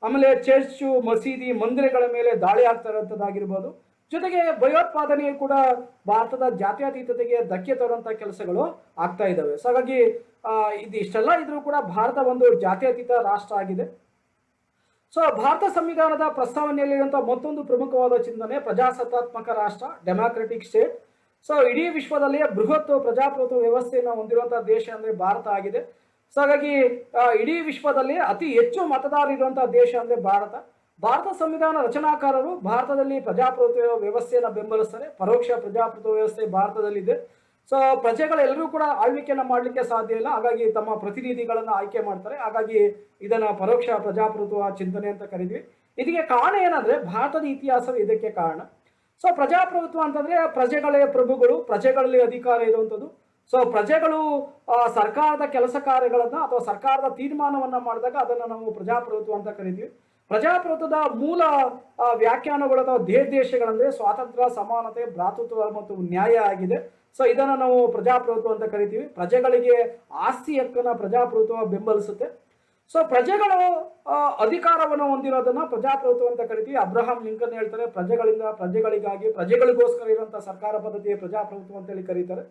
S1: ಆಮೇಲೆ ಚರ್ಚು, ಮಸೀದಿ, ಮಂದಿರಗಳ ಮೇಲೆ ದಾಳಿ ಆಗ್ತಾ ಇರೋಂಥದ್ದಾಗಿರ್ಬೋದು. ಜೊತೆಗೆ ಭಯೋತ್ಪಾದನೆ ಕೂಡ ಭಾರತದ ಜಾತ್ಯತೀತತೆಗೆ ಧಕ್ಕೆ ತರುವಂತಹ ಕೆಲಸಗಳು ಆಗ್ತಾ ಇದ್ದಾವೆ. ಸೊ ಹಾಗಾಗಿ ಇಷ್ಟೆಲ್ಲ ಇದ್ರೂ ಕೂಡ ಭಾರತ ಒಂದು ಜಾತ್ಯತೀತ ರಾಷ್ಟ್ರ ಆಗಿದೆ. ಸೊ ಭಾರತ ಸಂವಿಧಾನದ ಪ್ರಸ್ತಾವನೆಯಲ್ಲಿರುವಂತಹ ಮತ್ತೊಂದು ಪ್ರಮುಖವಾದ ಚಿಂತನೆ ಪ್ರಜಾಸತ್ತಾತ್ಮಕ ರಾಷ್ಟ್ರ, ಡೆಮಾಕ್ರೆಟಿಕ್ ಸ್ಟೇಟ್. ಸೊ ಇಡೀ ವಿಶ್ವದಲ್ಲಿಯೇ ಬೃಹತ್ ಪ್ರಜಾಪ್ರಭುತ್ವ ವ್ಯವಸ್ಥೆಯನ್ನು ಹೊಂದಿರುವಂತಹ ದೇಶ ಅಂದ್ರೆ ಭಾರತ ಆಗಿದೆ. ಸೊ ಹಾಗಾಗಿ ಇಡೀ ವಿಶ್ವದಲ್ಲಿ ಅತಿ ಹೆಚ್ಚು ಮತದಾರರು ಇರುವಂತಹ ದೇಶ ಅಂದ್ರೆ ಭಾರತ. ಭಾರತ ಸಂವಿಧಾನ ರಚನಾಕಾರರು ಭಾರತದಲ್ಲಿ ಪ್ರಜಾಪ್ರಭುತ್ವ ವ್ಯವಸ್ಥೆಯನ್ನು ಬೆಂಬಲಿಸ್ತಾರೆ. ಪರೋಕ್ಷ ಪ್ರಜಾಪ್ರಭುತ್ವ ವ್ಯವಸ್ಥೆ ಭಾರತದಲ್ಲಿದೆ. ಸೊ ಪ್ರಜೆಗಳೆಲ್ಲರೂ ಕೂಡ ಆಳ್ವಿಕೆಯನ್ನು ಮಾಡಲಿಕ್ಕೆ ಸಾಧ್ಯ ಇಲ್ಲ. ಹಾಗಾಗಿ ತಮ್ಮ ಪ್ರತಿನಿಧಿಗಳನ್ನು ಆಯ್ಕೆ ಮಾಡ್ತಾರೆ. ಹಾಗಾಗಿ ಇದನ್ನ ಪರೋಕ್ಷ ಪ್ರಜಾಪ್ರಭುತ್ವ ಚಿಂತನೆ ಅಂತ ಕರೀತೀವಿ. ಇದಕ್ಕೆ ಕಾರಣ ಏನಂದ್ರೆ ಭಾರತದ ಇತಿಹಾಸವೇ ಇದಕ್ಕೆ ಕಾರಣ. ಸೊ ಪ್ರಜಾಪ್ರಭುತ್ವ ಅಂತಂದ್ರೆ ಪ್ರಜೆಗಳೇ ಪ್ರಭುಗಳು, ಪ್ರಜೆಗಳಲ್ಲಿ ಅಧಿಕಾರ ಇರುವಂಥದ್ದು. ಸೊ ಪ್ರಜೆಗಳು ಸರ್ಕಾರದ ಕೆಲಸ ಕಾರ್ಯಗಳನ್ನ ಅಥವಾ ಸರ್ಕಾರದ ತೀರ್ಮಾನವನ್ನ ಮಾಡಿದಾಗ ಅದನ್ನು ನಾವು ಪ್ರಜಾಪ್ರಭುತ್ವ ಅಂತ ಕರಿತೀವಿ. ಪ್ರಜಾಪ್ರಭುತ್ವದ ಮೂಲ ವ್ಯಾಖ್ಯಾನಗಳು ಅಥವಾ ದೇಶಗಳಂದ್ರೆ ಸ್ವಾತಂತ್ರ್ಯ, ಸಮಾನತೆ, ಭ್ರಾತೃತ್ವ ಮತ್ತು ನ್ಯಾಯ ಆಗಿದೆ. ಸೊ ಇದನ್ನು ನಾವು ಪ್ರಜಾಪ್ರಭುತ್ವ ಅಂತ ಕರಿತೀವಿ. ಪ್ರಜೆಗಳಿಗೆ ಆಸ್ತಿ ಹಕ್ಕನ್ನ ಪ್ರಜಾಪ್ರಭುತ್ವ ಬೆಂಬಲಿಸುತ್ತೆ. ಸೊ ಪ್ರಜೆಗಳು ಅಧಿಕಾರವನ್ನು ಹೊಂದಿರೋದನ್ನ ಪ್ರಜಾಪ್ರಭುತ್ವ ಅಂತ ಕರಿತೀವಿ. ಅಬ್ರಹಾಂ ಲಿಂಕನ್ ಹೇಳ್ತಾರೆ, ಪ್ರಜೆಗಳಿಂದ ಪ್ರಜೆಗಳಿಗಾಗಿ ಪ್ರಜೆಗಳಿಗೋಸ್ಕರ ಇರುವಂತಹ ಸರ್ಕಾರ ಪದ್ಧತಿಯ ಪ್ರಜಾಪ್ರಭುತ್ವ ಅಂತೇಳಿ ಕರೀತಾರೆ.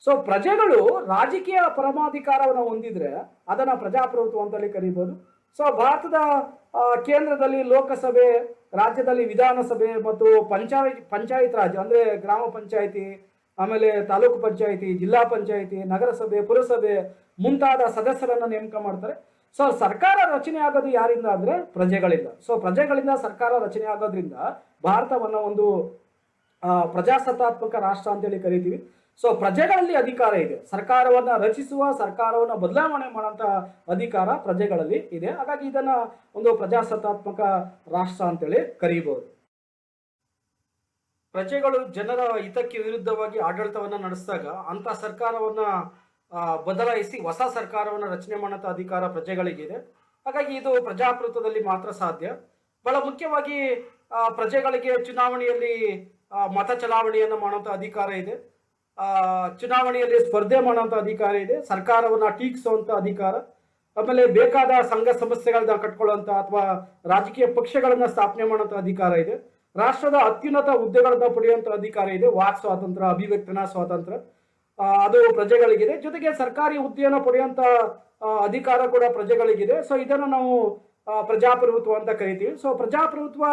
S1: ಸೊ ಪ್ರಜೆಗಳು ರಾಜಕೀಯ ಪರಮಾಧಿಕಾರವನ್ನು ಹೊಂದಿದ್ರೆ ಅದನ್ನ ಪ್ರಜಾಪ್ರಭುತ್ವ ಅಂತೇಳಿ ಕರೀಬಹುದು. ಸೊ ಭಾರತದ ಕೇಂದ್ರದಲ್ಲಿ ಲೋಕಸಭೆ, ರಾಜ್ಯದಲ್ಲಿ ವಿಧಾನಸಭೆ ಮತ್ತು ಪಂಚಾಯತ್ ರಾಜ್ ಅಂದ್ರೆ ಗ್ರಾಮ ಪಂಚಾಯಿತಿ, ಆಮೇಲೆ ತಾಲೂಕು ಪಂಚಾಯಿತಿ, ಜಿಲ್ಲಾ ಪಂಚಾಯಿತಿ, ನಗರಸಭೆ, ಪುರಸಭೆ ಮುಂತಾದ ಸದಸ್ಯರನ್ನ ನೇಮಕ ಮಾಡ್ತಾರೆ. ಸೊ ಸರ್ಕಾರ ರಚನೆ ಆಗೋದು ಯಾರಿಂದ ಅಂದ್ರೆ ಪ್ರಜೆಗಳಿಂದ. ಸೊ ಪ್ರಜೆಗಳಿಂದ ಸರ್ಕಾರ ರಚನೆ ಆಗೋದ್ರಿಂದ ಭಾರತವನ್ನ ಒಂದು ಪ್ರಜಾಸತ್ತಾತ್ಮಕ ರಾಷ್ಟ್ರ ಅಂತೇಳಿ ಕರಿತೀವಿ. ಸೊ ಪ್ರಜೆಗಳಲ್ಲಿ ಅಧಿಕಾರ ಇದೆ. ಸರ್ಕಾರವನ್ನ ರಚಿಸುವ, ಸರ್ಕಾರವನ್ನ ಬದಲಾವಣೆ ಮಾಡುವಂತ ಅಧಿಕಾರ ಪ್ರಜೆಗಳಲ್ಲಿ ಇದೆ. ಹಾಗಾಗಿ ಇದನ್ನ ಒಂದು ಪ್ರಜಾಸತ್ತಾತ್ಮಕ ರಾಷ್ಟ್ರ ಅಂತೇಳಿ ಕರೀಬಹುದು. ಪ್ರಜೆಗಳು ಜನರ ಹಿತಕ್ಕೆ ವಿರುದ್ಧವಾಗಿ ಆಡಳಿತವನ್ನ ನಡೆಸಿದಾಗ ಅಂತ ಸರ್ಕಾರವನ್ನ ಬದಲಾಯಿಸಿ ಹೊಸ ಸರ್ಕಾರವನ್ನು ರಚನೆ ಮಾಡೋಂಥ ಅಧಿಕಾರ ಪ್ರಜೆಗಳಿಗಿದೆ. ಹಾಗಾಗಿ ಇದು ಪ್ರಜಾಪ್ರಭುತ್ವದಲ್ಲಿ ಮಾತ್ರ ಸಾಧ್ಯ. ಬಹಳ ಮುಖ್ಯವಾಗಿ ಪ್ರಜೆಗಳಿಗೆ ಚುನಾವಣೆಯಲ್ಲಿ ಮತ ಚಲಾವಣೆಯನ್ನು ಮಾಡುವಂಥ ಅಧಿಕಾರ ಇದೆ. ಚುನಾವಣೆಯಲ್ಲಿ ಸ್ಪರ್ಧೆ ಮಾಡುವಂಥ ಅಧಿಕಾರ ಇದೆ. ಸರ್ಕಾರವನ್ನು ಟೀಕಿಸುವಂಥ ಅಧಿಕಾರ, ಆಮೇಲೆ ಬೇಕಾದ ಸಂಘ ಸಂಸ್ಥೆಗಳನ್ನ ಕಟ್ಕೊಳ್ಳುವಂಥ ಅಥವಾ ರಾಜಕೀಯ ಪಕ್ಷಗಳನ್ನ ಸ್ಥಾಪನೆ ಮಾಡುವಂಥ ಅಧಿಕಾರ ಇದೆ. ರಾಷ್ಟ್ರದ ಅತ್ಯುನ್ನತ ಹುದ್ದೆಗಳನ್ನ ಪಡೆಯುವಂಥ ಅಧಿಕಾರ ಇದೆ. ವಾಕ್ ಸ್ವಾತಂತ್ರ್ಯ, ಅಭಿವ್ಯಕ್ತನಾ ಸ್ವಾತಂತ್ರ್ಯ ಅದು ಪ್ರಜೆಗಳಿಗಿದೆ. ಜೊತೆಗೆ ಸರ್ಕಾರಿ ಹುದ್ದೆಯನ್ನು ಪಡೆಯುವಂಥ ಅಧಿಕಾರ ಕೂಡ ಪ್ರಜೆಗಳಿಗಿದೆ. ಸೊ ಇದನ್ನು ನಾವು ಪ್ರಜಾಪ್ರಭುತ್ವ ಅಂತ ಕರಿತೀವಿ. ಸೊ ಪ್ರಜಾಪ್ರಭುತ್ವ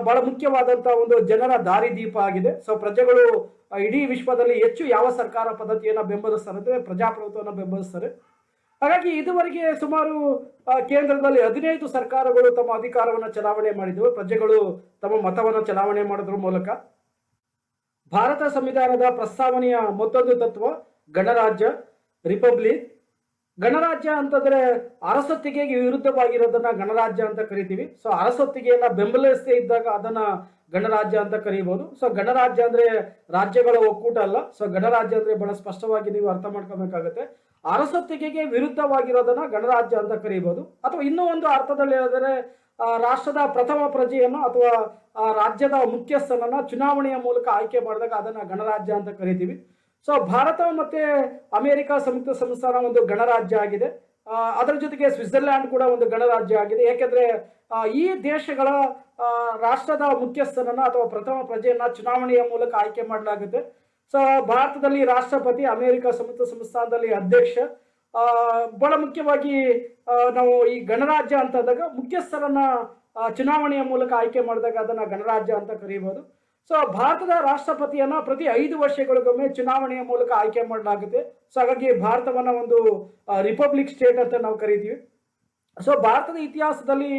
S1: ಬಹಳ ಮುಖ್ಯವಾದಂಥ ಒಂದು ಜನರ ದಾರಿದೀಪ ಆಗಿದೆ. ಸೊ ಪ್ರಜೆಗಳು ಇಡೀ ವಿಶ್ವದಲ್ಲಿ ಹೆಚ್ಚು ಯಾವ ಸರ್ಕಾರ ಪದ್ಧತಿಯನ್ನು ಬೆಂಬಲಿಸ್ತಾರೆ ಅಂದರೆ ಪ್ರಜಾಪ್ರಭುತ್ವವನ್ನು ಬೆಂಬಲಿಸ್ತಾರೆ. ಹಾಗಾಗಿ ಇದುವರೆಗೆ ಸುಮಾರು ಕೇಂದ್ರದಲ್ಲಿ 15 ಸರ್ಕಾರಗಳು ತಮ್ಮ ಅಧಿಕಾರವನ್ನು ಚಲಾವಣೆ ಮಾಡಿದವು. ಪ್ರಜೆಗಳು ತಮ್ಮ ಮತವನ್ನು ಚಲಾವಣೆ ಮಾಡೋದ್ರ ಮೂಲಕ. ಭಾರತ ಸಂವಿಧಾನದ ಪ್ರಸ್ತಾವನೆಯ ಮತ್ತೊಂದು ತತ್ವ ಗಣರಾಜ್ಯ, ರಿಪಬ್ಲಿಕ್. ಗಣರಾಜ್ಯ ಅಂತಂದ್ರೆ ಅರಸೊತ್ತಿಗೆಗೆ ವಿರುದ್ಧವಾಗಿರೋದನ್ನ ಗಣರಾಜ್ಯ ಅಂತ ಕರಿತೀವಿ. ಸೊ ಅರಸೊತ್ತಿಗೆಯನ್ನ ಬೆಂಬಲಿಸದೇ ಇದ್ದಾಗ ಅದನ್ನ ಗಣರಾಜ್ಯ ಅಂತ ಕರೀಬಹುದು. ಸೊ ಗಣರಾಜ್ಯ ಅಂದ್ರೆ ರಾಜ್ಯಗಳ ಒಕ್ಕೂಟ ಅಲ್ಲ. ಸೊ ಗಣರಾಜ್ಯ ಅಂದ್ರೆ ಬಹಳ ಸ್ಪಷ್ಟವಾಗಿ ನೀವು ಅರ್ಥ ಮಾಡ್ಕೋಬೇಕಾಗತ್ತೆ. ಅರಸೊತ್ತಿಗೆಗೆ ವಿರುದ್ಧವಾಗಿರೋದನ್ನ ಗಣರಾಜ್ಯ ಅಂತ ಕರೀಬಹುದು. ಅಥವಾ ಇನ್ನೂ ಒಂದು ಅರ್ಥದಲ್ಲಿ ಹೇಳಿದರೆ ರಾಷ್ಟ್ರದ ಪ್ರಥಮ ಪ್ರಜೆಯನ್ನು ಅಥವಾ ರಾಜ್ಯದ ಮುಖ್ಯಸ್ಥನನ್ನ ಚುನಾವಣೆಯ ಮೂಲಕ ಆಯ್ಕೆ ಮಾಡಿದಾಗ ಅದನ್ನ ಗಣರಾಜ್ಯ ಅಂತ ಕರಿತೀವಿ. ಸೊ ಭಾರತ ಮತ್ತೆ ಅಮೆರಿಕ ಸಂಯುಕ್ತ ಸಂಸ್ಥಾನ ಒಂದು ಗಣರಾಜ್ಯ ಆಗಿದೆ. ಅದರ ಜೊತೆಗೆ ಸ್ವಿಟ್ಜರ್ಲ್ಯಾಂಡ್ ಕೂಡ ಒಂದು ಗಣರಾಜ್ಯ ಆಗಿದೆ. ಯಾಕೆಂದ್ರೆ ಈ ದೇಶಗಳ ರಾಷ್ಟ್ರದ ಮುಖ್ಯಸ್ಥನನ್ನ ಅಥವಾ ಪ್ರಥಮ ಪ್ರಜೆಯನ್ನ ಚುನಾವಣೆಯ ಮೂಲಕ ಆಯ್ಕೆ ಮಾಡಲಾಗುತ್ತೆ. ಸೊ ಭಾರತದಲ್ಲಿ ರಾಷ್ಟ್ರಪತಿ, ಅಮೆರಿಕ ಸಂಯುಕ್ತ ಸಂಸ್ಥಾನದಲ್ಲಿ ಅಧ್ಯಕ್ಷ. ಬಹಳ ಮುಖ್ಯವಾಗಿ ನಾವು ಈ ಗಣರಾಜ್ಯ ಅಂತಂದಾಗ ಮುಖ್ಯಸ್ಥರನ್ನ ಚುನಾವಣೆಯ ಮೂಲಕ ಆಯ್ಕೆ ಮಾಡಿದಾಗ ಅದನ್ನ ಗಣರಾಜ್ಯ ಅಂತ ಕರೀಬಹುದು. ಸೊ ಭಾರತದ ರಾಷ್ಟ್ರಪತಿಯನ್ನ ಪ್ರತಿ 5 ವರ್ಷಗಳಿಗೊಮ್ಮೆ ಚುನಾವಣೆಯ ಮೂಲಕ ಆಯ್ಕೆ ಮಾಡಲಾಗುತ್ತೆ. ಸೊ ಹಾಗಾಗಿ ಭಾರತವನ್ನ ಒಂದು ರಿಪಬ್ಲಿಕ್ ಸ್ಟೇಟ್ ಅಂತ ನಾವು ಕರಿತೀವಿ. ಸೊ ಭಾರತದ ಇತಿಹಾಸದಲ್ಲಿ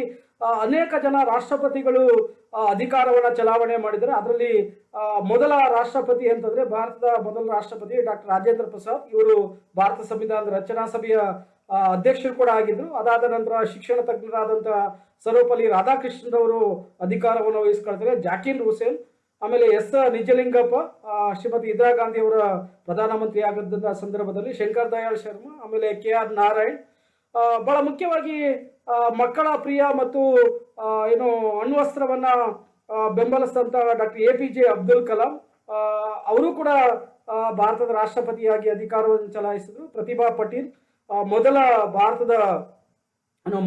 S1: ಅನೇಕ ಜನ ರಾಷ್ಟ್ರಪತಿಗಳು ಅಧಿಕಾರವನ್ನು ಚಲಾವಣೆ ಮಾಡಿದ್ದಾರೆ. ಅದರಲ್ಲಿ ಮೊದಲ ರಾಷ್ಟ್ರಪತಿ ಅಂತಂದ್ರೆ ಭಾರತದ ಮೊದಲ ರಾಷ್ಟ್ರಪತಿ ಡಾಕ್ಟರ್ ರಾಜೇಂದ್ರ ಪ್ರಸಾದ್. ಇವರು ಭಾರತ ಸಂವಿಧಾನದ ರಚನಾ ಸಭೆಯ ಅಧ್ಯಕ್ಷರು ಕೂಡ ಆಗಿದ್ರು. ಅದಾದ ನಂತರ ಶಿಕ್ಷಣ ತಜ್ಞರಾದಂತಹ ಸರ್ವಪಲ್ಲಿ ರಾಧಾಕೃಷ್ಣನ್ ಅವರು ಅಧಿಕಾರವನ್ನು ವಹಿಸ್ಕೊಳ್ತಾರೆ. ಜಾಕಿರ್ ಹುಸೇನ್, ಆಮೇಲೆ ಎಸ್ ನಿಜಲಿಂಗಪ್ಪ, ಶ್ರೀಮತಿ ಇಂದಿರಾ ಗಾಂಧಿ ಅವರ ಪ್ರಧಾನಮಂತ್ರಿ ಆಗದಂತಹ ಸಂದರ್ಭದಲ್ಲಿ ಶಂಕರ್ ದಯಾಳ್ ಶರ್ಮಾ, ಆಮೇಲೆ KR ನಾರಾಯಣ್. ಬಹಳ ಮುಖ್ಯವಾಗಿ ಮಕ್ಕಳ ಪ್ರಿಯ ಮತ್ತು ಏನು ಅಣ್ವಸ್ತ್ರವನ್ನ ಬೆಂಬಲಿಸಿದಂತ ಡಾಕ್ಟರ್ APJ ಅಬ್ದುಲ್ ಕಲಾಂ ಅವರು ಕೂಡ ಭಾರತದ ರಾಷ್ಟ್ರಪತಿಯಾಗಿ ಅಧಿಕಾರವನ್ನು ಚಲಾಯಿಸಿದ್ರು. ಪ್ರತಿಭಾ ಪಟೇಲ್ ಮೊದಲ ಭಾರತದ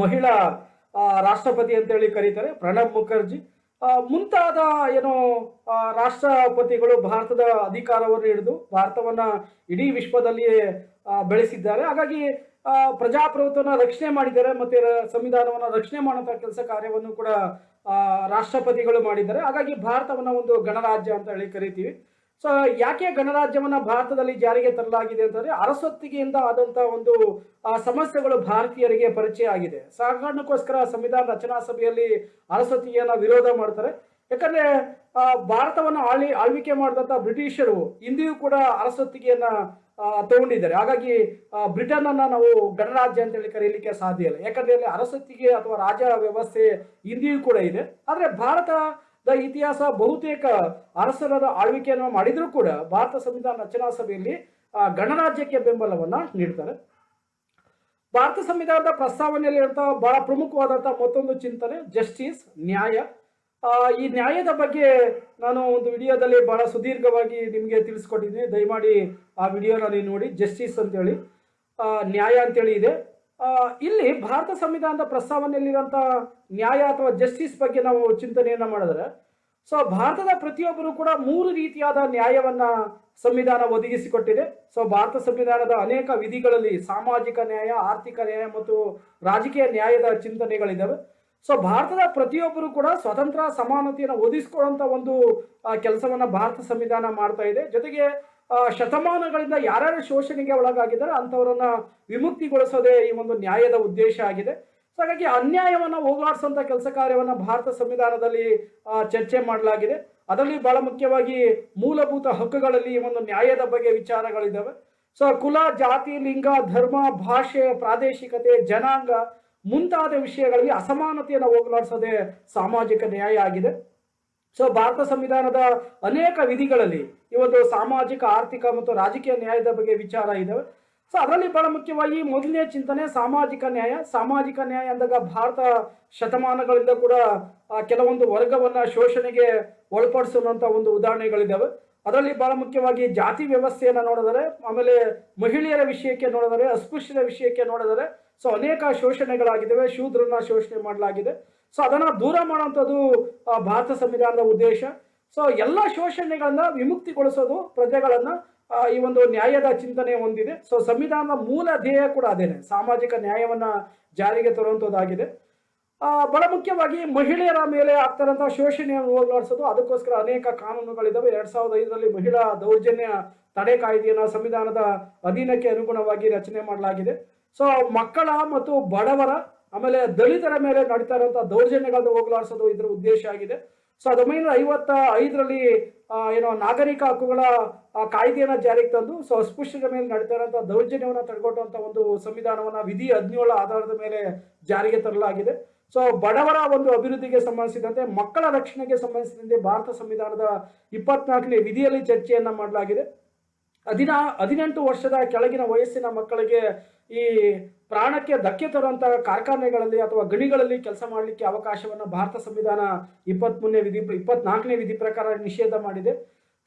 S1: ಮಹಿಳಾ ರಾಷ್ಟ್ರಪತಿ ಅಂತೇಳಿ ಕರೀತಾರೆ. ಪ್ರಣಬ್ ಮುಖರ್ಜಿ ಮುಂತಾದ ಏನು ರಾಷ್ಟ್ರಪತಿಗಳು ಭಾರತದ ಅಧಿಕಾರವನ್ನು ಹಿಡಿದು ಭಾರತವನ್ನ ಇಡೀ ವಿಶ್ವದಲ್ಲಿಯೇ ಬೆಳೆಸಿದ್ದಾರೆ. ಹಾಗಾಗಿ ಪ್ರಜಾಪ್ರಭುತ್ವನ ರಕ್ಷಣೆ ಮಾಡಿದ್ದಾರೆ ಮತ್ತೆ ಸಂವಿಧಾನವನ್ನು ರಕ್ಷಣೆ ಮಾಡುವಂತಹ ಕೆಲಸ ಕಾರ್ಯವನ್ನು ಕೂಡ ರಾಷ್ಟ್ರಪತಿಗಳು ಮಾಡಿದ್ದಾರೆ. ಹಾಗಾಗಿ ಭಾರತವನ್ನ ಒಂದು ಗಣರಾಜ್ಯ ಅಂತ ಹೇಳಿ ಕರಿತೀವಿ. ಸೊ ಯಾಕೆ ಗಣರಾಜ್ಯವನ್ನ ಭಾರತದಲ್ಲಿ ಜಾರಿಗೆ ತರಲಾಗಿದೆ ಅಂತಂದ್ರೆ ಅರಸೊತ್ತಿಗೆಯಿಂದ ಆದಂತ ಒಂದು ಸಮಸ್ಯೆಗಳು ಭಾರತೀಯರಿಗೆ ಪರಿಚಯ ಆಗಿದೆ. ಕಾರಣಕ್ಕೋಸ್ಕರ ಸಂವಿಧಾನ ರಚನಾ ಸಭೆಯಲ್ಲಿ ಅರಸೊತ್ತಿಗೆಯನ್ನ ವಿರೋಧ ಮಾಡ್ತಾರೆ. ಯಾಕಂದ್ರೆ ಭಾರತವನ್ನು ಆಳ್ವಿಕೆ ಮಾಡಿದಂತ ಬ್ರಿಟಿಷರು ಇಂದಿಯೂ ಕೂಡ ಅರಸೊತ್ತಿಗೆಯನ್ನ ತಗೊಂಡಿದ್ದಾರೆ. ಹಾಗಾಗಿ ಬ್ರಿಟನ್ ಅನ್ನ ನಾವು ಗಣರಾಜ್ಯ ಅಂತ ಹೇಳಿ ಕರೀಲಿಕ್ಕೆ ಸಾಧ್ಯ ಇಲ್ಲ. ಯಾಕಂದ್ರೆ ಅಲ್ಲಿ ಅರಸೊತ್ತಿಗೆ ಅಥವಾ ರಾಜ ವ್ಯವಸ್ಥೆ ಇಂದಿಯೂ ಕೂಡ ಇದೆ. ಆದ್ರೆ ಭಾರತದ ಇತಿಹಾಸ ಬಹುತೇಕ ಅರಸರ ಆಳ್ವಿಕೆಯನ್ನು ಮಾಡಿದ್ರು ಕೂಡ ಭಾರತ ಸಂವಿಧಾನ ರಚನಾ ಸಭೆಯಲ್ಲಿ ಗಣರಾಜ್ಯಕ್ಕೆ ಬೆಂಬಲವನ್ನ ನೀಡ್ತಾರೆ. ಭಾರತ ಸಂವಿಧಾನದ ಪ್ರಸ್ತಾವನೆಯಲ್ಲಿ ಬಹಳ ಪ್ರಮುಖವಾದಂತಹ ಮತ್ತೊಂದು ಚಿಂತನೆ ಜಸ್ಟಿಸ್, ನ್ಯಾಯ. ಈ ನ್ಯಾಯದ ಬಗ್ಗೆ ನಾನು ಒಂದು ವಿಡಿಯೋದಲ್ಲಿ ಬಹಳ ಸುದೀರ್ಘವಾಗಿ ನಿಮಗೆ ತಿಳಿಸ್ಕೊಟ್ಟಿದ್ದೀನಿ. ದಯಮಾಡಿ ಆ ವಿಡಿಯೋನ ನೀವು ನೋಡಿ. ಜಸ್ಟಿಸ್ ಅಂತೇಳಿ, ನ್ಯಾಯ ಅಂತೇಳಿ ಇದೆ. ಇಲ್ಲಿ ಭಾರತ ಸಂವಿಧಾನದ ಪ್ರಸ್ತಾವನೆಯಲ್ಲಿರುವಂಥ ನ್ಯಾಯ ಅಥವಾ ಜಸ್ಟಿಸ್ ಬಗ್ಗೆ ನಾವು ಚಿಂತನೆಯನ್ನ ಮಾಡಿದ್ರೆ, ಸೊ ಭಾರತದ ಪ್ರತಿಯೊಬ್ಬರು ಕೂಡ 3 ರೀತಿಯಾದ ನ್ಯಾಯವನ್ನ ಸಂವಿಧಾನ ಒದಗಿಸಿಕೊಟ್ಟಿದೆ. ಸೊ ಭಾರತ ಸಂವಿಧಾನದ ಅನೇಕ ವಿಧಿಗಳಲ್ಲಿ ಸಾಮಾಜಿಕ ನ್ಯಾಯ, ಆರ್ಥಿಕ ನ್ಯಾಯ ಮತ್ತು ರಾಜಕೀಯ ನ್ಯಾಯದ ಚಿಂತನೆಗಳಿದ್ದಾವೆ. ಸೊ ಭಾರತದ ಪ್ರತಿಯೊಬ್ಬರು ಕೂಡ ಸ್ವತಂತ್ರ ಸಮಾನತೆಯನ್ನು ಒದಗಿಸಿಕೊಳ್ಳುವಂತ ಒಂದು ಕೆಲಸವನ್ನ ಭಾರತ ಸಂವಿಧಾನ ಮಾಡ್ತಾ ಇದೆ. ಜೊತೆಗೆ ಶತಮಾನಗಳಿಂದ ಯಾರ್ಯಾರು ಶೋಷಣೆಗೆ ಒಳಗಾಗಿದ್ದಾರೆ ಅಂತವರನ್ನ ವಿಮುಕ್ತಿಗೊಳಿಸೋದೇ ಈ ಒಂದು ನ್ಯಾಯದ ಉದ್ದೇಶ ಆಗಿದೆ. ಸೊ ಹಾಗಾಗಿ ಅನ್ಯಾಯವನ್ನ ಹೋಗಲಾಡಿಸುವಂತ ಕೆಲಸ ಕಾರ್ಯವನ್ನ ಭಾರತ ಸಂವಿಧಾನದಲ್ಲಿ ಚರ್ಚೆ ಮಾಡಲಾಗಿದೆ. ಅದರಲ್ಲಿ ಬಹಳ ಮುಖ್ಯವಾಗಿ ಮೂಲಭೂತ ಹಕ್ಕುಗಳಲ್ಲಿ ಈ ಒಂದು ನ್ಯಾಯದ ಬಗ್ಗೆ ವಿಚಾರಗಳಿದ್ದಾವೆ. ಸೊ ಕುಲ, ಜಾತಿ, ಲಿಂಗ, ಧರ್ಮ, ಭಾಷೆ, ಪ್ರಾದೇಶಿಕತೆ, ಜನಾಂಗ ಮುಂತಾದ ವಿಷಯಗಳಲ್ಲಿ ಅಸಮಾನತೆಯನ್ನು ಹೋಗಲಾಡಿಸೋದೇ ಸಾಮಾಜಿಕ ನ್ಯಾಯ ಆಗಿದೆ. ಸೊ ಭಾರತ ಸಂವಿಧಾನದ ಅನೇಕ ವಿಧಿಗಳಲ್ಲಿ ಈ ಒಂದು ಸಾಮಾಜಿಕ, ಆರ್ಥಿಕ ಮತ್ತು ರಾಜಕೀಯ ನ್ಯಾಯದ ಬಗ್ಗೆ ವಿಚಾರ ಇದ್ದಾವೆ. ಸೊ ಅದರಲ್ಲಿ ಬಹಳ ಮುಖ್ಯವಾಗಿ ಮೊದಲನೇ ಚಿಂತನೆ ಸಾಮಾಜಿಕ ನ್ಯಾಯ. ಸಾಮಾಜಿಕ ನ್ಯಾಯ ಅಂದಾಗ ಭಾರತ ಶತಮಾನಗಳಿಂದ ಕೂಡ ಕೆಲವೊಂದು ವರ್ಗವನ್ನ ಶೋಷಣೆಗೆ ಒಳಪಡಿಸುವಂತ ಒಂದು ಉದಾಹರಣೆಗಳಿದ್ದಾವೆ. ಅದರಲ್ಲಿ ಬಹಳ ಮುಖ್ಯವಾಗಿ ಜಾತಿ ವ್ಯವಸ್ಥೆಯನ್ನು ನೋಡಿದರೆ, ಆಮೇಲೆ ಮಹಿಳೆಯರ ವಿಷಯಕ್ಕೆ ನೋಡಿದರೆ, ಅಸ್ಪೃಶ್ಯರ ವಿಷಯಕ್ಕೆ ನೋಡಿದರೆ ಸೊ ಅನೇಕ ಶೋಷಣೆಗಳಾಗಿದ್ದಾವೆ. ಶೂದ್ರನ ಶೋಷಣೆ ಮಾಡಲಾಗಿದೆ. ಸೊ ಅದನ್ನು ದೂರ ಮಾಡುವಂಥದ್ದು ಭಾರತ ಸಂವಿಧಾನದ ಉದ್ದೇಶ. ಸೊ ಎಲ್ಲ ಶೋಷಣೆಗಳನ್ನ ವಿಮುಕ್ತಿಗೊಳಿಸೋದು ಪ್ರಜೆಗಳನ್ನ ಈ ಒಂದು ನ್ಯಾಯದ ಚಿಂತನೆ ಹೊಂದಿದೆ. ಸೊ ಸಂವಿಧಾನದ ಮೂಲ ಧ್ಯೇಯ ಕೂಡ ಅದೇನೆ, ಸಾಮಾಜಿಕ ನ್ಯಾಯವನ್ನ ಜಾರಿಗೆ ತರುವಂಥದ್ದಾಗಿದೆ. ಬಹಳ ಮುಖ್ಯವಾಗಿ ಮಹಿಳೆಯರ ಮೇಲೆ ಆಗ್ತಾರಂತಹ ಶೋಷಣೆಯನ್ನು ಹೋಗಲಾಡಿಸೋದು, ಅದಕ್ಕೋಸ್ಕರ ಅನೇಕ ಕಾನೂನುಗಳಿದ್ದಾವೆ. 2005ರಲ್ಲಿ ಮಹಿಳಾ ದೌರ್ಜನ್ಯ ತಡೆ ಕಾಯ್ದೆಯನ್ನು ಸಂವಿಧಾನದ ಅಧೀನಕ್ಕೆ ಅನುಗುಣವಾಗಿ ರಚನೆ ಮಾಡಲಾಗಿದೆ. ಸೊ ಮಕ್ಕಳ ಮತ್ತು ಬಡವರ ಆಮೇಲೆ ದಲಿತರ ಮೇಲೆ ನಡೀತಾ ಇರುವಂತಹ ದೌರ್ಜನ್ಯಗಳನ್ನು ಹೋಗಲಾಡಿಸೋದು ಇದರ ಉದ್ದೇಶ ಆಗಿದೆ. ಸೊ 1955ರಲ್ಲಿ ನಾಗರಿಕ ಹಕ್ಕುಗಳ ಕಾಯ್ದೆಯನ್ನು ಜಾರಿಗೆ ತಂದು ಸೊ ಅಸ್ಪೃಶ್ಯರ ಮೇಲೆ ನಡೀತಾ ಇರುವಂತಹ ದೌರ್ಜನ್ಯವನ್ನು ತಡೆಗಟ್ಟುವಂತ ಒಂದು ಸಂವಿಧಾನವನ್ನ ವಿಧಿ 17 ಆಧಾರದ ಮೇಲೆ ಜಾರಿಗೆ ತರಲಾಗಿದೆ. ಸೊ ಬಡವರ ಒಂದು ಅಭಿವೃದ್ಧಿಗೆ ಸಂಬಂಧಿಸಿದಂತೆ, ಮಕ್ಕಳ ರಕ್ಷಣೆಗೆ ಸಂಬಂಧಿಸಿದಂತೆ ಭಾರತ ಸಂವಿಧಾನದ 24ನೇ ವಿಧಿಯಲ್ಲಿ ಚರ್ಚೆಯನ್ನ ಮಾಡಲಾಗಿದೆ. 18 ವರ್ಷದ ಕೆಳಗಿನ ವಯಸ್ಸಿನ ಮಕ್ಕಳಿಗೆ ಈ ಪ್ರಾಣಕ್ಕೆ ಧಕ್ಕೆ ತರುವಂತಹ ಕಾರ್ಖಾನೆಗಳಲ್ಲಿ ಅಥವಾ ಗಣಿಗಳಲ್ಲಿ ಕೆಲಸ ಮಾಡಲಿಕ್ಕೆ ಅವಕಾಶವನ್ನು ಭಾರತ ಸಂವಿಧಾನ 24ನೇ ವಿಧಿ ಪ್ರಕಾರ ನಿಷೇಧ ಮಾಡಿದೆ.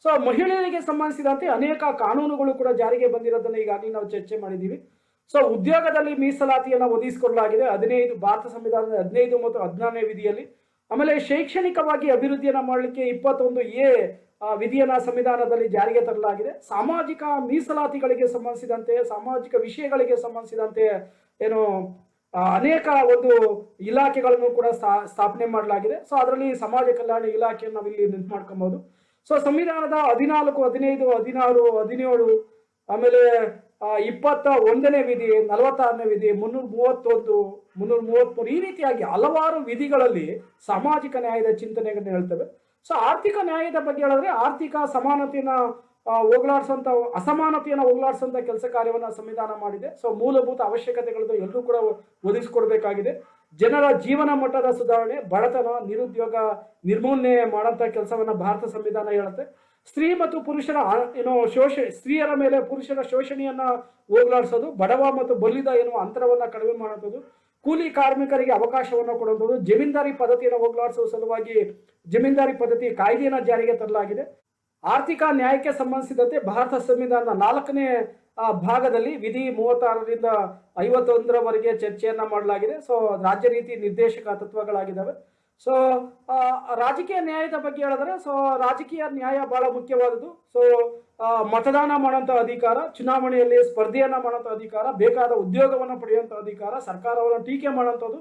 S1: ಸೊ ಮಹಿಳೆಯರಿಗೆ ಸಂಬಂಧಿಸಿದಂತೆ ಅನೇಕ ಕಾನೂನುಗಳು ಕೂಡ ಜಾರಿಗೆ ಬಂದಿರೋದನ್ನ ಈಗಾಗಲೇ ನಾವು ಚರ್ಚೆ ಮಾಡಿದ್ದೀವಿ. ಸೊ ಉದ್ಯೋಗದಲ್ಲಿ ಮೀಸಲಾತಿಯನ್ನು ಒದಗಿಸಿಕೊಡಲಾಗಿದೆ 15 ಭಾರತ ಸಂವಿಧಾನದ 15 ಮತ್ತು 16ನೇ ವಿಧಿಯಲ್ಲಿ. ಆಮೇಲೆ ಶೈಕ್ಷಣಿಕವಾಗಿ ಅಭಿವೃದ್ಧಿಯನ್ನ ಮಾಡಲಿಕ್ಕೆ 21A ವಿಧಿಯನ್ನ ಸಂವಿಧಾನದಲ್ಲಿ ಜಾರಿಗೆ ತರಲಾಗಿದೆ. ಸಾಮಾಜಿಕ ಮೀಸಲಾತಿಗಳಿಗೆ ಸಂಬಂಧಿಸಿದಂತೆ, ಸಾಮಾಜಿಕ ವಿಷಯಗಳಿಗೆ ಸಂಬಂಧಿಸಿದಂತೆ ಅನೇಕ ಒಂದು ಇಲಾಖೆಗಳನ್ನು ಕೂಡ ಸ್ಥಾಪನೆ ಮಾಡಲಾಗಿದೆ. ಸೊ ಅದರಲ್ಲಿ ಸಮಾಜ ಕಲ್ಯಾಣ ಇಲಾಖೆಯನ್ನು ನಾವಿಲ್ಲಿ ನೆನಪು ಮಾಡ್ಕೊಬಹುದು. ಸೊ ಸಂವಿಧಾನದ 14, 15, 16, 17 ಆಮೇಲೆ 21ನೇ ವಿಧಿ, 46ನೇ ವಿಧಿ, 331, 333 ಈ ರೀತಿಯಾಗಿ ಹಲವಾರು ವಿಧಿಗಳಲ್ಲಿ ಸಾಮಾಜಿಕ ನ್ಯಾಯದ ಚಿಂತನೆಗಳನ್ನ ಹೇಳ್ತವೆ. ಸೊ ಆರ್ಥಿಕ ನ್ಯಾಯದ ಬಗ್ಗೆ ಹೇಳಿದ್ರೆ, ಆರ್ಥಿಕ ಸಮಾನತೆಯನ್ನ ಹೋಗಲಾಡಿಸುವಂತ, ಅಸಮಾನತೆಯನ್ನು ಹೋಗಲಾಡಿಸುವಂತ ಕೆಲಸ ಕಾರ್ಯವನ್ನ ಸಂವಿಧಾನ ಮಾಡಿದೆ. ಸೊ ಮೂಲಭೂತ ಅವಶ್ಯಕತೆಗಳನ್ನು ಎಲ್ಲರೂ ಕೂಡ ಒದಗಿಸಿಕೊಡ್ಬೇಕಾಗಿದೆ. ಜನರ ಜೀವನ ಮಟ್ಟದ ಸುಧಾರಣೆ, ಬಡತನ, ನಿರುದ್ಯೋಗ ನಿರ್ಮೂಲನೆ ಮಾಡೋಂಥ ಕೆಲಸವನ್ನ ಭಾರತ ಸಂವಿಧಾನ ಹೇಳುತ್ತೆ. ಸ್ತ್ರೀ ಮತ್ತು ಪುರುಷರ ಸ್ತ್ರೀಯರ ಮೇಲೆ ಪುರುಷರ ಶೋಷಣೆಯನ್ನ ಹೋಗಲಾಡಿಸೋದು, ಬಡವ ಮತ್ತು ಬಲ್ಲಿದ ಎನ್ನುವ ಅಂತರವನ್ನ ಕಡಿಮೆ ಮಾಡುವಂಥದ್ದು, ಕೂಲಿ ಕಾರ್ಮಿಕರಿಗೆ ಅವಕಾಶವನ್ನು ಕೊಡುವಂಥದ್ದು, ಜಮೀನ್ದಾರಿ ಪದ್ಧತಿಯನ್ನು ಹೋಗಲಾಡಿಸುವ ಸಲುವಾಗಿ ಜಮೀನ್ದಾರಿ ಪದ್ಧತಿ ಕಾಯ್ದೆಯನ್ನು ಜಾರಿಗೆ ತರಲಾಗಿದೆ. ಆರ್ಥಿಕ ನ್ಯಾಯಕ್ಕೆ ಸಂಬಂಧಿಸಿದಂತೆ ಭಾರತ ಸಂವಿಧಾನದ 4ನೇ ಭಾಗದಲ್ಲಿ ವಿಧಿ 36ರಿಂದ 51ರವರೆಗೆ ಚರ್ಚೆಯನ್ನ ಮಾಡಲಾಗಿದೆ. ಸೊ ರಾಜ್ಯ ನೀತಿ ನಿರ್ದೇಶಕ ತತ್ವಗಳಾಗಿದ್ದಾವೆ. ಸೊ ರಾಜಕೀಯ ನ್ಯಾಯದ ಬಗ್ಗೆ ಹೇಳಿದ್ರೆ, ಸೊ ರಾಜಕೀಯ ನ್ಯಾಯ ಬಹಳ ಮುಖ್ಯವಾದದ್ದು. ಸೊ ಮತದಾನ ಮಾಡುವಂಥ ಅಧಿಕಾರ, ಚುನಾವಣೆಯಲ್ಲಿ ಸ್ಪರ್ಧೆಯನ್ನ ಮಾಡುವಂಥ ಅಧಿಕಾರ, ಬೇಕಾದ ಉದ್ಯೋಗವನ್ನು ಪಡೆಯುವಂಥ ಅಧಿಕಾರ, ಸರ್ಕಾರವನ್ನು ಟೀಕೆ ಮಾಡುವಂಥದ್ದು,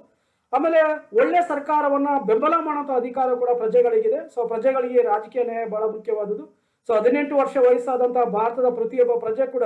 S1: ಆಮೇಲೆ ಒಳ್ಳೆ ಸರ್ಕಾರವನ್ನ ಬೆಂಬಲ ಮಾಡುವಂಥ ಅಧಿಕಾರ ಕೂಡ ಪ್ರಜೆಗಳಿಗಿದೆ. ಸೊ ಪ್ರಜೆಗಳಿಗೆ ರಾಜಕೀಯ ನ್ಯಾಯ ಬಹಳ ಮುಖ್ಯವಾದದ್ದು. ಸೊ 18 ವರ್ಷ ವಯಸ್ಸಾದಂತಹ ಭಾರತದ ಪ್ರತಿಯೊಬ್ಬ ಪ್ರಜೆ ಕೂಡ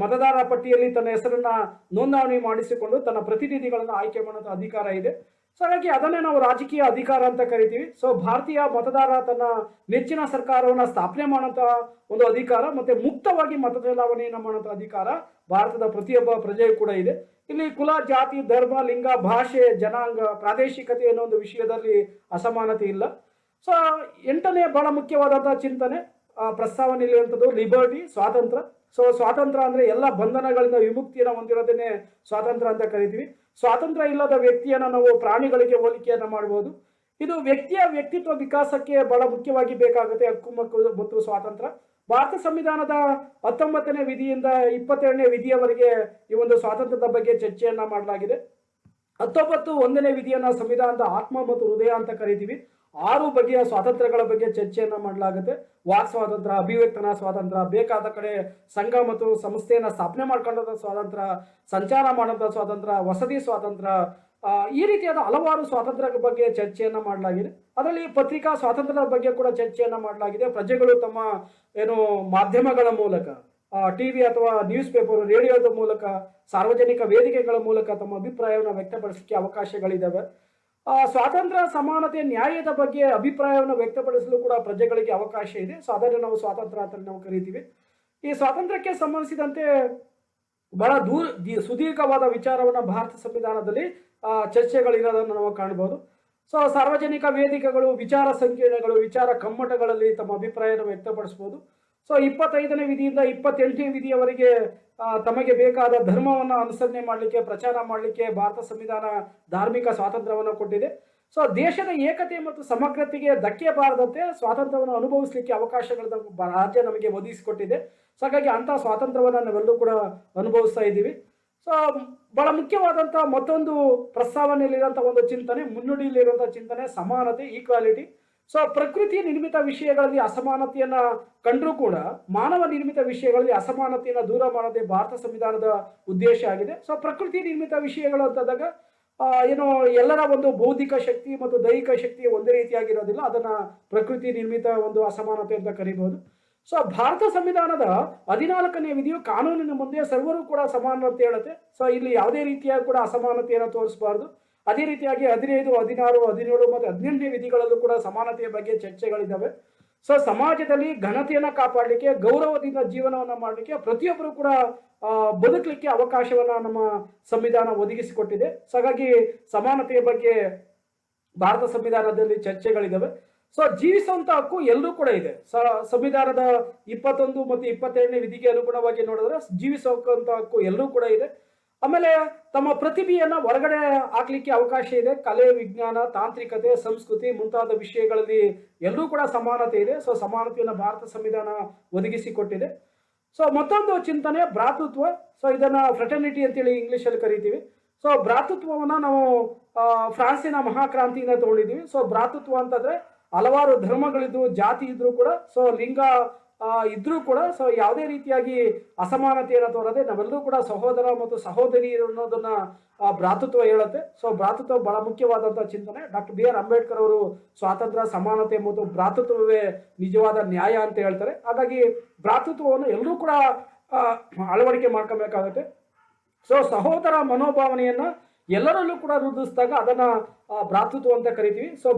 S1: ಮತದಾರ ಪಟ್ಟಿಯಲ್ಲಿ ತನ್ನ ಹೆಸರನ್ನ ನೋಂದಣಿ ಮಾಡಿಸಿಕೊಂಡು ತನ್ನ ಪ್ರತಿನಿಧಿಗಳನ್ನ ಆಯ್ಕೆ ಮಾಡುವಂಥ ಅಧಿಕಾರ ಇದೆ. ಸೊ ಹಾಗಾಗಿ ಅದನ್ನೇ ನಾವು ರಾಜಕೀಯ ಅಧಿಕಾರ ಅಂತ ಕರಿತೀವಿ. ಸೊ ಭಾರತೀಯ ಮತದಾರ ತನ್ನ ನೆಚ್ಚಿನ ಸರ್ಕಾರವನ್ನ ಸ್ಥಾಪನೆ ಮಾಡುವಂತಹ ಒಂದು ಅಧಿಕಾರ, ಮತ್ತೆ ಮುಕ್ತವಾಗಿ ಮತ ಚಲಾವಣೆಯನ್ನ ಮಾಡುವಂತಹ ಅಧಿಕಾರ ಭಾರತದ ಪ್ರತಿಯೊಬ್ಬ ಪ್ರಜೆಯೂ ಕೂಡ ಇದೆ. ಇಲ್ಲಿ ಕುಲ, ಜಾತಿ, ಧರ್ಮ, ಲಿಂಗ, ಭಾಷೆ, ಜನಾಂಗ, ಪ್ರಾದೇಶಿಕತೆ ಅನ್ನೋ ಒಂದು ವಿಷಯದಲ್ಲಿ ಅಸಮಾನತೆ ಇಲ್ಲ. ಸೊ 8ನೇ ಬಹಳ ಮುಖ್ಯವಾದಂತಹ ಚಿಂತನೆ ಪ್ರಸ್ತಾವನೆ ಇರುವಂಥದ್ದು ಲಿಬರ್ಟಿ, ಸ್ವಾತಂತ್ರ್ಯ. ಸೊ ಸ್ವಾತಂತ್ರ್ಯ ಅಂದ್ರೆ ಎಲ್ಲ ಬಂಧನಗಳಿಂದ ವಿಮುಕ್ತಿಯನ್ನು ಹೊಂದಿರೋದನ್ನೇ ಸ್ವಾತಂತ್ರ್ಯ ಅಂತ ಕರಿತೀವಿ. ಸ್ವಾತಂತ್ರ್ಯ ಇಲ್ಲದ ವ್ಯಕ್ತಿಯನ್ನ ನಾವು ಪ್ರಾಣಿಗಳಿಗೆ ಹೋಲಿಕೆಯನ್ನ ಮಾಡಬಹುದು. ಇದು ವ್ಯಕ್ತಿಯ ವ್ಯಕ್ತಿತ್ವ ವಿಕಾಸಕ್ಕೆ ಬಹಳ ಮುಖ್ಯವಾಗಿ ಬೇಕಾಗುತ್ತೆ ಹಕ್ಕು ಮತ್ತು ಸ್ವಾತಂತ್ರ್ಯ. ಭಾರತ ಸಂವಿಧಾನದ 19ನೇ ವಿಧಿಯಿಂದ 22ನೇ ವಿಧಿಯವರೆಗೆ ಈ ಒಂದು ಸ್ವಾತಂತ್ರ್ಯದ ಬಗ್ಗೆ ಚರ್ಚೆಯನ್ನ ಮಾಡಲಾಗಿದೆ. 1ನೇ ವಿಧಿಯನ್ನ ಸಂವಿಧಾನದ ಆತ್ಮ ಮತ್ತು ಹೃದಯ ಅಂತ ಕರಿತೀವಿ. 6 ಬಗೆಯ ಸ್ವಾತಂತ್ರ್ಯಗಳ ಬಗ್ಗೆ ಚರ್ಚೆಯನ್ನ ಮಾಡಲಾಗುತ್ತೆ. ವಾಕ್ ಸ್ವಾತಂತ್ರ್ಯ, ಅಭಿವ್ಯಕ್ತನ ಸ್ವಾತಂತ್ರ್ಯ, ಬೇಕಾದ ಕಡೆ ಸಂಘ ಮತ್ತು ಸಂಸ್ಥೆಯನ್ನ ಸ್ಥಾಪನೆ ಮಾಡ್ಕೊಂಡ ಸ್ವಾತಂತ್ರ್ಯ, ಸಂಚಾರ ಮಾಡುವಂಥ ಸ್ವಾತಂತ್ರ್ಯ, ವಸತಿ ಸ್ವಾತಂತ್ರ್ಯ, ಈ ರೀತಿಯಾದ ಹಲವಾರು ಸ್ವಾತಂತ್ರ್ಯದ ಬಗ್ಗೆ ಚರ್ಚೆಯನ್ನ ಮಾಡಲಾಗಿದೆ. ಅದರಲ್ಲಿ ಪತ್ರಿಕಾ ಸ್ವಾತಂತ್ರ್ಯದ ಬಗ್ಗೆ ಕೂಡ ಚರ್ಚೆಯನ್ನ ಮಾಡಲಾಗಿದೆ. ಪ್ರಜೆಗಳು ತಮ್ಮ ಮಾಧ್ಯಮಗಳ ಮೂಲಕ, ಟಿವಿ ಅಥವಾ ನ್ಯೂಸ್ ಪೇಪರ್, ರೇಡಿಯೋದ ಮೂಲಕ, ಸಾರ್ವಜನಿಕ ವೇದಿಕೆಗಳ ಮೂಲಕ ತಮ್ಮ ಅಭಿಪ್ರಾಯವನ್ನು ವ್ಯಕ್ತಪಡಿಸಲಿಕ್ಕೆ ಅವಕಾಶಗಳಿದ್ದಾವೆ. ಸ್ವಾತಂತ್ರ್ಯ, ಸಮಾನತೆ, ನ್ಯಾಯದ ಬಗ್ಗೆ ಅಭಿಪ್ರಾಯವನ್ನು ವ್ಯಕ್ತಪಡಿಸಲು ಕೂಡ ಪ್ರಜೆಗಳಿಗೆ ಅವಕಾಶ ಇದೆ. ಸೊ ಅದನ್ನು ನಾವು ಸ್ವಾತಂತ್ರ್ಯ ಅಂತ ನಾವು ಕರಿತೀವಿ. ಈ ಸ್ವಾತಂತ್ರ್ಯಕ್ಕೆ ಸಂಬಂಧಿಸಿದಂತೆ ಬಹಳ ಸುದೀರ್ಘವಾದ ವಿಚಾರವನ್ನು ಭಾರತ ಸಂವಿಧಾನದಲ್ಲಿ ಚರ್ಚೆಗಳಿರೋದನ್ನು ನಾವು ಕಾಣಬಹುದು. ಸೊ ಸಾರ್ವಜನಿಕ ವೇದಿಕೆಗಳು, ವಿಚಾರ ಸಂಕಿರಣಗಳು, ವಿಚಾರ ಕಮ್ಮಟಗಳಲ್ಲಿ ತಮ್ಮ ಅಭಿಪ್ರಾಯವನ್ನು ವ್ಯಕ್ತಪಡಿಸಬಹುದು. ಸೊ 25ನೇ ವಿಧಿಯಿಂದ 28ನೇ ವಿಧಿಯವರೆಗೆ ತಮಗೆ ಬೇಕಾದ ಧರ್ಮವನ್ನು ಅನುಸರಣೆ ಮಾಡಲಿಕ್ಕೆ, ಪ್ರಚಾರ ಮಾಡಲಿಕ್ಕೆ ಭಾರತ ಸಂವಿಧಾನ ಧಾರ್ಮಿಕ ಸ್ವಾತಂತ್ರ್ಯವನ್ನು ಕೊಟ್ಟಿದೆ. ಸೊ ದೇಶದ ಏಕತೆ ಮತ್ತು ಸಮಗ್ರತೆಗೆ ಧಕ್ಕೆ ಬಾರದಂತೆ ಸ್ವಾತಂತ್ರ್ಯವನ್ನು ಅನುಭವಿಸಲಿಕ್ಕೆ ಅವಕಾಶಗಳನ್ನು ರಾಜ್ಯ ನಮಗೆ ಒದಗಿಸಿಕೊಟ್ಟಿದೆ. ಸೊ ಹಾಗಾಗಿ ಅಂಥ ಸ್ವಾತಂತ್ರ್ಯವನ್ನು ನಾವೆಲ್ಲರೂ ಕೂಡ ಅನುಭವಿಸ್ತಾ ಇದ್ದೀವಿ. ಸೊ ಬಹಳ ಮುಖ್ಯವಾದಂಥ ಮತ್ತೊಂದು ಪ್ರಸ್ತಾವನೆಯಲ್ಲಿರುವಂಥ ಒಂದು ಚಿಂತನೆ, ಮುನ್ನುಡಿಯಲ್ಲಿರುವಂಥ ಚಿಂತನೆ ಸಮಾನತೆ, ಈಕ್ವಾಲಿಟಿ. ಸೊ ಪ್ರಕೃತಿ ನಿರ್ಮಿತ ವಿಷಯಗಳಲ್ಲಿ ಅಸಮಾನತೆಯನ್ನ ಕಂಡರೂ ಕೂಡ ಮಾನವ ನಿರ್ಮಿತ ವಿಷಯಗಳಲ್ಲಿ ಅಸಮಾನತೆಯನ್ನು ದೂರ ಮಾಡೋದೇ ಭಾರತ ಸಂವಿಧಾನದ ಉದ್ದೇಶ ಆಗಿದೆ. ಸೊ ಪ್ರಕೃತಿ ನಿರ್ಮಿತ ವಿಷಯಗಳು ಅಂತಂದಾಗ ಏನು ಎಲ್ಲರ ಒಂದು ಬೌದ್ಧಿಕ ಶಕ್ತಿ ಮತ್ತು ದೈಹಿಕ ಶಕ್ತಿ ಒಂದೇ ರೀತಿಯಾಗಿರೋದಿಲ್ಲ, ಅದನ್ನ ಪ್ರಕೃತಿ ನಿರ್ಮಿತ ಒಂದು ಅಸಮಾನತೆ ಅಂತ ಕರೀಬಹುದು. ಸೊ ಭಾರತ ಸಂವಿಧಾನದ 14ನೇ ವಿಧಿಯು ಕಾನೂನಿನ ಮುಂದೆ ಸರ್ವರು ಕೂಡ ಸಮಾನ ಅಂತ ಹೇಳುತ್ತೆ. ಸೊ ಇಲ್ಲಿ ಯಾವುದೇ ರೀತಿಯ ಕೂಡ ಅಸಮಾನತೆಯನ್ನು ತೋರಿಸಬಾರ್ದು. ಅದೇ ರೀತಿಯಾಗಿ 15, 16, 17 ಮತ್ತು 18ನೇ ವಿಧಿಗಳಲ್ಲೂ ಕೂಡ ಸಮಾನತೆಯ ಬಗ್ಗೆ ಚರ್ಚೆಗಳಿದ್ದಾವೆ. ಸೊ ಸಮಾಜದಲ್ಲಿ ಘನತೆಯನ್ನು ಕಾಪಾಡಲಿಕ್ಕೆ, ಗೌರವದಿಂದ ಜೀವನವನ್ನು ಮಾಡಲಿಕ್ಕೆ, ಪ್ರತಿಯೊಬ್ಬರು ಕೂಡ ಬದುಕಲಿಕ್ಕೆ ಅವಕಾಶವನ್ನು ನಮ್ಮ ಸಂವಿಧಾನ ಒದಗಿಸಿಕೊಟ್ಟಿದೆ. ಸೊ ಹಾಗಾಗಿ ಸಮಾನತೆಯ ಬಗ್ಗೆ ಭಾರತ ಸಂವಿಧಾನದಲ್ಲಿ ಚರ್ಚೆಗಳಿದ್ದಾವೆ. ಸೊ ಜೀವಿಸುವಂತ ಹಕ್ಕು ಎಲ್ಲರೂ ಕೂಡ ಇದೆ. ಸಂವಿಧಾನದ 21 ಮತ್ತು 22ನೇ ವಿಧಿಗೆ ಅನುಗುಣವಾಗಿ ನೋಡಿದ್ರೆ ಜೀವಿಸುವಂತ ಹಕ್ಕು ಎಲ್ಲರೂ ಕೂಡ ಇದೆ. ಆಮೇಲೆ ತಮ್ಮ ಪ್ರತಿಭೆಯನ್ನ ಹೊರಗಡೆ ಹಾಕ್ಲಿಕ್ಕೆ ಅವಕಾಶ ಇದೆ. ಕಲೆ, ವಿಜ್ಞಾನ, ತಾಂತ್ರಿಕತೆ, ಸಂಸ್ಕೃತಿ ಮುಂತಾದ ವಿಷಯಗಳಲ್ಲಿ ಎಲ್ಲರೂ ಕೂಡ ಸಮಾನತೆ ಇದೆ. ಸೊ ಸಮಾನತೆಯನ್ನು ಭಾರತ ಸಂವಿಧಾನ ಒದಗಿಸಿಕೊಟ್ಟಿದೆ. ಸೊ ಮತ್ತೊಂದು ಚಿಂತನೆ ಭ್ರಾತೃತ್ವ. ಸೊ ಇದನ್ನ ಫ್ರೆಟರ್ನಿಟಿ ಅಂತೇಳಿ ಇಂಗ್ಲಿಷಲ್ಲಿ ಕರಿತೀವಿ. ಸೊ ಭ್ರಾತೃತ್ವವನ್ನ ನಾವು ಫ್ರಾನ್ಸಿನ ಮಹಾಕ್ರಾಂತಿಯಿಂದ ತಗೊಂಡಿದ್ದೀವಿ. ಸೊ ಭ್ರಾತೃತ್ವ ಅಂತಂದ್ರೆ ಹಲವಾರು ಧರ್ಮಗಳಿದ್ರು, ಜಾತಿ ಇದ್ರು ಕೂಡ, ಸೊ ಲಿಂಗ ಇದ್ರೂ ಕೂಡ, ಸೊ ಯಾವುದೇ ರೀತಿಯಾಗಿ ಅಸಮಾನತೆಯನ್ನು ತೋರದೆ ನಾವೆಲ್ಲರೂ ಕೂಡ ಸಹೋದರ ಮತ್ತು ಸಹೋದರಿ ಅನ್ನೋದನ್ನ ಭ್ರಾತೃತ್ವ ಹೇಳುತ್ತೆ. ಸೊ ಭ್ರಾತೃತ್ವ ಬಹಳ ಮುಖ್ಯವಾದಂತಹ ಚಿಂತನೆ. ಡಾಕ್ಟರ್ BR ಅಂಬೇಡ್ಕರ್ ಅವರು ಸ್ವಾತಂತ್ರ್ಯ, ಸಮಾನತೆ ಮತ್ತು ಭ್ರಾತೃತ್ವವೇ ನಿಜವಾದ ನ್ಯಾಯ ಅಂತ ಹೇಳ್ತಾರೆ. ಹಾಗಾಗಿ ಭ್ರಾತೃತ್ವವನ್ನು ಎಲ್ಲರೂ ಕೂಡ ಅಳವಡಿಕೆ ಮಾಡ್ಕೊಬೇಕಾಗುತ್ತೆ. ಸೊ ಸಹೋದರ ಮನೋಭಾವನೆಯನ್ನ ಎಲ್ಲರಲ್ಲೂ ಕೂಡ ವೃದ್ಧಿಸಿದಾಗ ಅದನ್ನ ಭ್ರಾತೃತ್ವ ಅಂತ ಕರಿತೀವಿ. ಸೊ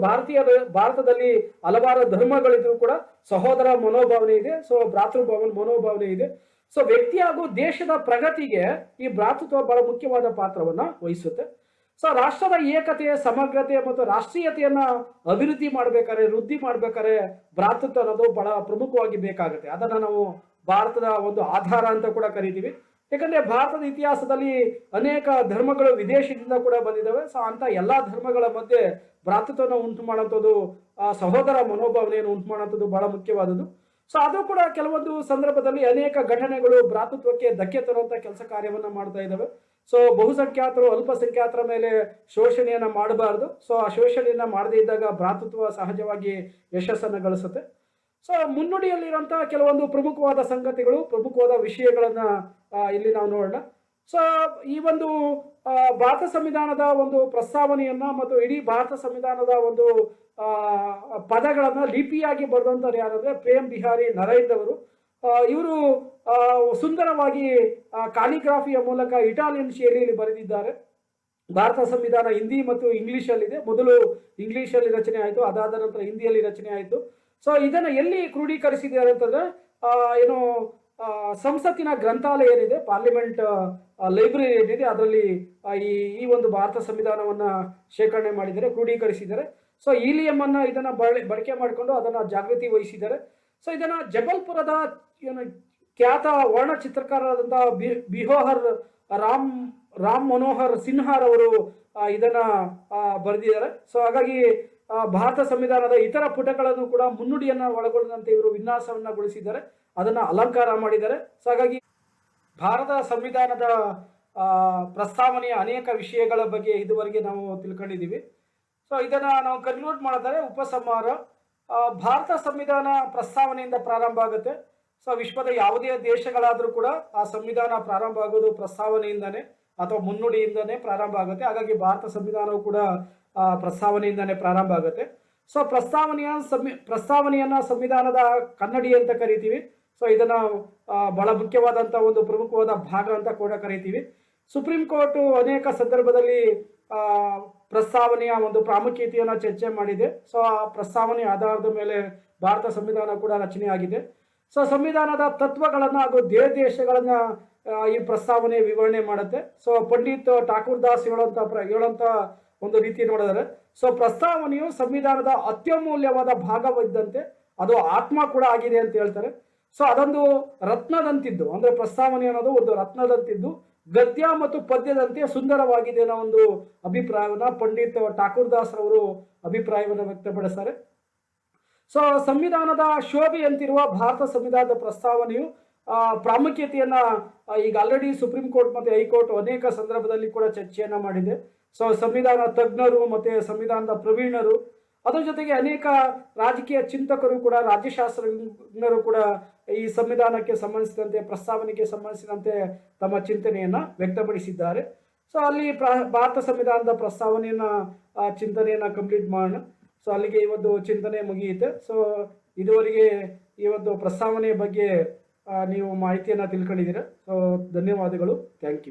S1: ಭಾರತದಲ್ಲಿ ಹಲವಾರು ಧರ್ಮಗಳಿದ್ರು ಕೂಡ ಸಹೋದರ ಮನೋಭಾವನೆ ಇದೆ. ಸೊ ಮನೋಭಾವನೆ ಇದೆ. ಸೊ ವ್ಯಕ್ತಿ ಹಾಗೂ ದೇಶದ ಪ್ರಗತಿಗೆ ಈ ಭ್ರಾತೃತ್ವ ಬಹಳ ಮುಖ್ಯವಾದ ಪಾತ್ರವನ್ನ ವಹಿಸುತ್ತೆ. ಸೊ ರಾಷ್ಟ್ರದ ಏಕತೆ, ಸಮಗ್ರತೆ ಮತ್ತು ರಾಷ್ಟ್ರೀಯತೆಯನ್ನ ಅಭಿವೃದ್ಧಿ ಮಾಡ್ಬೇಕಾದ್ರೆ, ವೃದ್ಧಿ ಮಾಡ್ಬೇಕಾದ್ರೆ ಭ್ರಾತೃತ್ವ ಅನ್ನೋದು ಬಹಳ ಪ್ರಮುಖವಾಗಿ ಬೇಕಾಗುತ್ತೆ. ಅದನ್ನ ನಾವು ಭಾರತದ ಒಂದು ಆಧಾರ ಅಂತ ಕೂಡ ಕರಿತೀವಿ. ಯಾಕಂದ್ರೆ ಭಾರತದ ಇತಿಹಾಸದಲ್ಲಿ ಅನೇಕ ಧರ್ಮಗಳು ವಿದೇಶದಿಂದ ಕೂಡ ಬಂದಿದ್ದಾವೆ. ಸೊ ಅಂತ ಎಲ್ಲಾ ಧರ್ಮಗಳ ಮಧ್ಯೆ ಭ್ರಾತೃತ್ವವನ್ನು ಉಂಟು ಮಾಡುವಂಥದ್ದು, ಸಹೋದರ ಮನೋಭಾವನೆಯನ್ನು ಉಂಟು ಮಾಡುವಂಥದ್ದು ಬಹಳ ಮುಖ್ಯವಾದದ್ದು. ಸೊ ಅದು ಕೂಡ ಕೆಲವೊಂದು ಸಂದರ್ಭದಲ್ಲಿ ಅನೇಕ ಘಟನೆಗಳು ಭ್ರಾತೃತ್ವಕ್ಕೆ ಧಕ್ಕೆ ತರುವಂತ ಕೆಲಸ ಕಾರ್ಯವನ್ನ ಮಾಡ್ತಾ ಇದ್ದಾವೆ. ಸೊ ಬಹುಸಂಖ್ಯಾತರು ಅಲ್ಪಸಂಖ್ಯಾತರ ಮೇಲೆ ಶೋಷಣೆಯನ್ನ ಮಾಡಬಾರ್ದು. ಸೊ ಆ ಶೋಷಣೆಯನ್ನ ಮಾಡದೇ ಇದ್ದಾಗ ಭ್ರಾತೃತ್ವ ಸಹಜವಾಗಿ ಯಶಸ್ಸನ್ನು ಗಳಿಸುತ್ತೆ. ಸೊ ಮುನ್ನುಡಿಯಲ್ಲಿರುವಂತಹ ಕೆಲವೊಂದು ಪ್ರಮುಖವಾದ ಸಂಗತಿಗಳು, ಪ್ರಮುಖವಾದ ವಿಷಯಗಳನ್ನ ಇಲ್ಲಿ ನಾವು ನೋಡೋಣ. ಸೊ ಈ ಒಂದು ಭಾರತ ಸಂವಿಧಾನದ ಒಂದು ಪ್ರಸ್ತಾವನೆಯನ್ನ ಮತ್ತು ಇಡೀ ಭಾರತ ಸಂವಿಧಾನದ ಒಂದು ಪದಗಳನ್ನ ಲಿಪಿಯಾಗಿ ಬರೆದಂಥವ್ರು ಯಾರಂದ್ರೆ ಪ್ರೇಮ್ ಬಿಹಾರಿ ನರೈಂದ್ರ ಅವರು. ಇವರು ಸುಂದರವಾಗಿ ಕಾಲಿಗ್ರಾಫಿಯ ಮೂಲಕ ಇಟಾಲಿಯನ್ ಶೈಲಿಯಲ್ಲಿ ಬರೆದಿದ್ದಾರೆ. ಭಾರತ ಸಂವಿಧಾನ ಹಿಂದಿ ಮತ್ತು ಇಂಗ್ಲಿಷಲ್ಲಿದೆ. ಮೊದಲು ಇಂಗ್ಲಿಷಲ್ಲಿ ರಚನೆ ಆಯಿತು, ಅದಾದ ನಂತರ ಹಿಂದಿಯಲ್ಲಿ ರಚನೆ ಆಯಿತು. ಸೊ ಇದನ್ನ ಎಲ್ಲಿ ಕ್ರೋಢೀಕರಿಸಿದ್ದಾರೆ ಅಂತಂದ್ರೆ ಏನು ಸಂಸತ್ತಿನ ಗ್ರಂಥಾಲಯ ಏನಿದೆ, ಪಾರ್ಲಿಮೆಂಟ್ ಲೈಬ್ರರಿ ಏನಿದೆ, ಅದರಲ್ಲಿ ಈ ಒಂದು ಭಾರತ ಸಂವಿಧಾನವನ್ನ ಶೇಖರಣೆ ಮಾಡಿದ್ದಾರೆ, ಕ್ರೋಢೀಕರಿಸಿದ್ದಾರೆ. ಸೊ ಈಲಿಯಂ ಅನ್ನ ಇದನ್ನ ಬಳಕೆ ಮಾಡಿಕೊಂಡು ಅದನ್ನ ಜಾಗೃತಿ ವಹಿಸಿದ್ದಾರೆ. ಸೊ ಇದನ್ನ ಜಬಲ್ಪುರದ ಏನು ಖ್ಯಾತ ವರ್ಣ ಚಿತ್ರಕಾರರಾದಂತಹ ಬಿಹೋಹರ್ ರಾಮ್ ಮನೋಹರ್ ಸಿನ್ಹಾರ್ ಅವರು ಇದನ್ನ ಬರೆದಿದ್ದಾರೆ. ಸೊ ಹಾಗಾಗಿ ಭಾರತ ಸಂವಿಧಾನದ ಇತರ ಪುಟಗಳನ್ನು ಕೂಡ ಮುನ್ನುಡಿಯನ್ನ ಒಳಗೊಂಡಂತೆ ಇವರು ವಿನ್ಯಾಸವನ್ನಗೊಳಿಸಿದ್ದಾರೆ, ಅದನ್ನ ಅಲಂಕಾರ ಮಾಡಿದ್ದಾರೆ. ಸೊ ಹಾಗಾಗಿ ಭಾರತ ಸಂವಿಧಾನದ ಪ್ರಸ್ತಾವನೆಯ ಅನೇಕ ವಿಷಯಗಳ ಬಗ್ಗೆ ಇದುವರೆಗೆ ನಾವು ತಿಳ್ಕೊಂಡಿದ್ದೀವಿ. ಸೊ ಇದನ್ನ ನಾವು ಕನ್ಕ್ಲೂಡ್ ಮಾಡಿದರೆ ಉಪಸಂಹಾರ, ಭಾರತ ಸಂವಿಧಾನ ಪ್ರಸ್ತಾವನೆಯಿಂದ ಪ್ರಾರಂಭ ಆಗುತ್ತೆ. ಸೊ ವಿಶ್ವದ ಯಾವುದೇ ದೇಶಗಳಾದರೂ ಕೂಡ ಆ ಸಂವಿಧಾನ ಪ್ರಾರಂಭ ಆಗೋದು ಪ್ರಸ್ತಾವನೆಯಿಂದಾನೆ ಅಥವಾ ಮುನ್ನುಡಿಯಿಂದಾನೆ ಪ್ರಾರಂಭ ಆಗುತ್ತೆ. ಹಾಗಾಗಿ ಭಾರತ ಸಂವಿಧಾನವು ಕೂಡ ಪ್ರಸ್ತಾವನೆಯಿಂದಾನೆ ಪ್ರಾರಂಭ ಆಗುತ್ತೆ. ಸೊ ಪ್ರಸ್ತಾವನೆಯನ್ನ ಸಂವಿಧಾನದ ಕನ್ನಡಿ ಅಂತ ಕರಿತೀವಿ. ಸೊ ಇದನ್ನ ಬಹಳ ಮುಖ್ಯವಾದಂತ ಒಂದು ಪ್ರಮುಖವಾದ ಭಾಗ ಅಂತ ಕೂಡ ಕರಿತೀವಿ. ಸುಪ್ರೀಂ ಕೋರ್ಟ್ ಅನೇಕ ಸಂದರ್ಭದಲ್ಲಿ ಪ್ರಸ್ತಾವನೆಯ ಒಂದು ಪ್ರಾಮುಖ್ಯತೆಯನ್ನು ಚರ್ಚೆ ಮಾಡಿದೆ. ಸೊ ಆ ಪ್ರಸ್ತಾವನೆಯ ಆಧಾರದ ಮೇಲೆ ಭಾರತ ಸಂವಿಧಾನ ಕೂಡ ರಚನೆ ಆಗಿದೆ. ಸೊ ಸಂವಿಧಾನದ ತತ್ವಗಳನ್ನ ಹಾಗೂ ದೇಶಗಳನ್ನ ಈ ಪ್ರಸ್ತಾವನೆ ವಿವರಣೆ ಮಾಡುತ್ತೆ. ಸೊ ಪಂಡಿತ್ ಠಾಕೂರ್ ದಾಸ್ ಹೇಳುವಂತ ಒಂದು ರೀತಿ ನೋಡಿದರೆ, ಸೊ ಪ್ರಸ್ತಾವನೆಯು ಸಂವಿಧಾನದ ಅತ್ಯಮೂಲ್ಯವಾದ ಭಾಗವಿದ್ದಂತೆ ಅದು ಆತ್ಮ ಕೂಡ ಆಗಿದೆ ಅಂತ ಹೇಳ್ತಾರೆ. ಸೊ ಅದೊಂದು ರತ್ನದಂತಿದ್ದು, ಅಂದ್ರೆ ಪ್ರಸ್ತಾವನೆ ಅನ್ನೋದು ಒಂದು ರತ್ನದಂತಿದ್ದು, ಗದ್ಯ ಮತ್ತು ಪದ್ಯದಂತೆ ಸುಂದರವಾಗಿದೆ ಅನ್ನೋ ಒಂದು ಅಭಿಪ್ರಾಯವನ್ನ ಪಂಡಿತ್ ಠಾಕೂರ್ ದಾಸ್ ರವರು ಅಭಿಪ್ರಾಯವನ್ನು ವ್ಯಕ್ತಪಡಿಸ್ತಾರೆ. ಸೊ ಸಂವಿಧಾನದ ಶೋಭೆ ಅಂತಿರುವ ಭಾರತ ಸಂವಿಧಾನದ ಪ್ರಸ್ತಾವನೆಯು ಪ್ರಾಮುಖ್ಯತೆಯನ್ನ ಈಗ ಆಲ್ರೆಡಿ ಸುಪ್ರೀಂ ಕೋರ್ಟ್ ಮತ್ತು ಹೈಕೋರ್ಟ್ ಅನೇಕ ಸಂದರ್ಭದಲ್ಲಿ ಕೂಡ ಚರ್ಚೆಯನ್ನ ಮಾಡಿದೆ. ಸೊ ಸಂವಿಧಾನ ತಜ್ಞರು ಮತ್ತೆ ಸಂವಿಧಾನದ ಪ್ರವೀಣರು, ಅದರ ಜೊತೆಗೆ ಅನೇಕ ರಾಜಕೀಯ ಚಿಂತಕರು ಕೂಡ, ರಾಜ್ಯಶಾಸ್ತ್ರಜ್ಞರು ಕೂಡ ಈ ಸಂವಿಧಾನಕ್ಕೆ ಸಂಬಂಧಿಸಿದಂತೆ, ಪ್ರಸ್ತಾವನೆಗೆ ಸಂಬಂಧಿಸಿದಂತೆ ತಮ್ಮ ಚಿಂತನೆಯನ್ನ ವ್ಯಕ್ತಪಡಿಸಿದ್ದಾರೆ. ಸೊ ಅಲ್ಲಿ ಭಾರತ ಸಂವಿಧಾನದ ಪ್ರಸ್ತಾವನೆಯನ್ನ ಚಿಂತನೆಯನ್ನ ಕಂಪ್ಲೀಟ್ ಮಾಡೋಣ. ಸೊ ಅಲ್ಲಿಗೆ ಇವತ್ತು ಚಿಂತನೆ ಮುಗಿಯುತ್ತೆ. ಸೊ ಇದುವರೆಗೆ ಈ ಒಂದು ಪ್ರಸ್ತಾವನೆಯ ಬಗ್ಗೆ ನೀವು ಮಾಹಿತಿಯನ್ನು ತಿಳ್ಕೊಂಡಿದ್ದೀರಾ. ಸೊ ಧನ್ಯವಾದಗಳು. Thank you.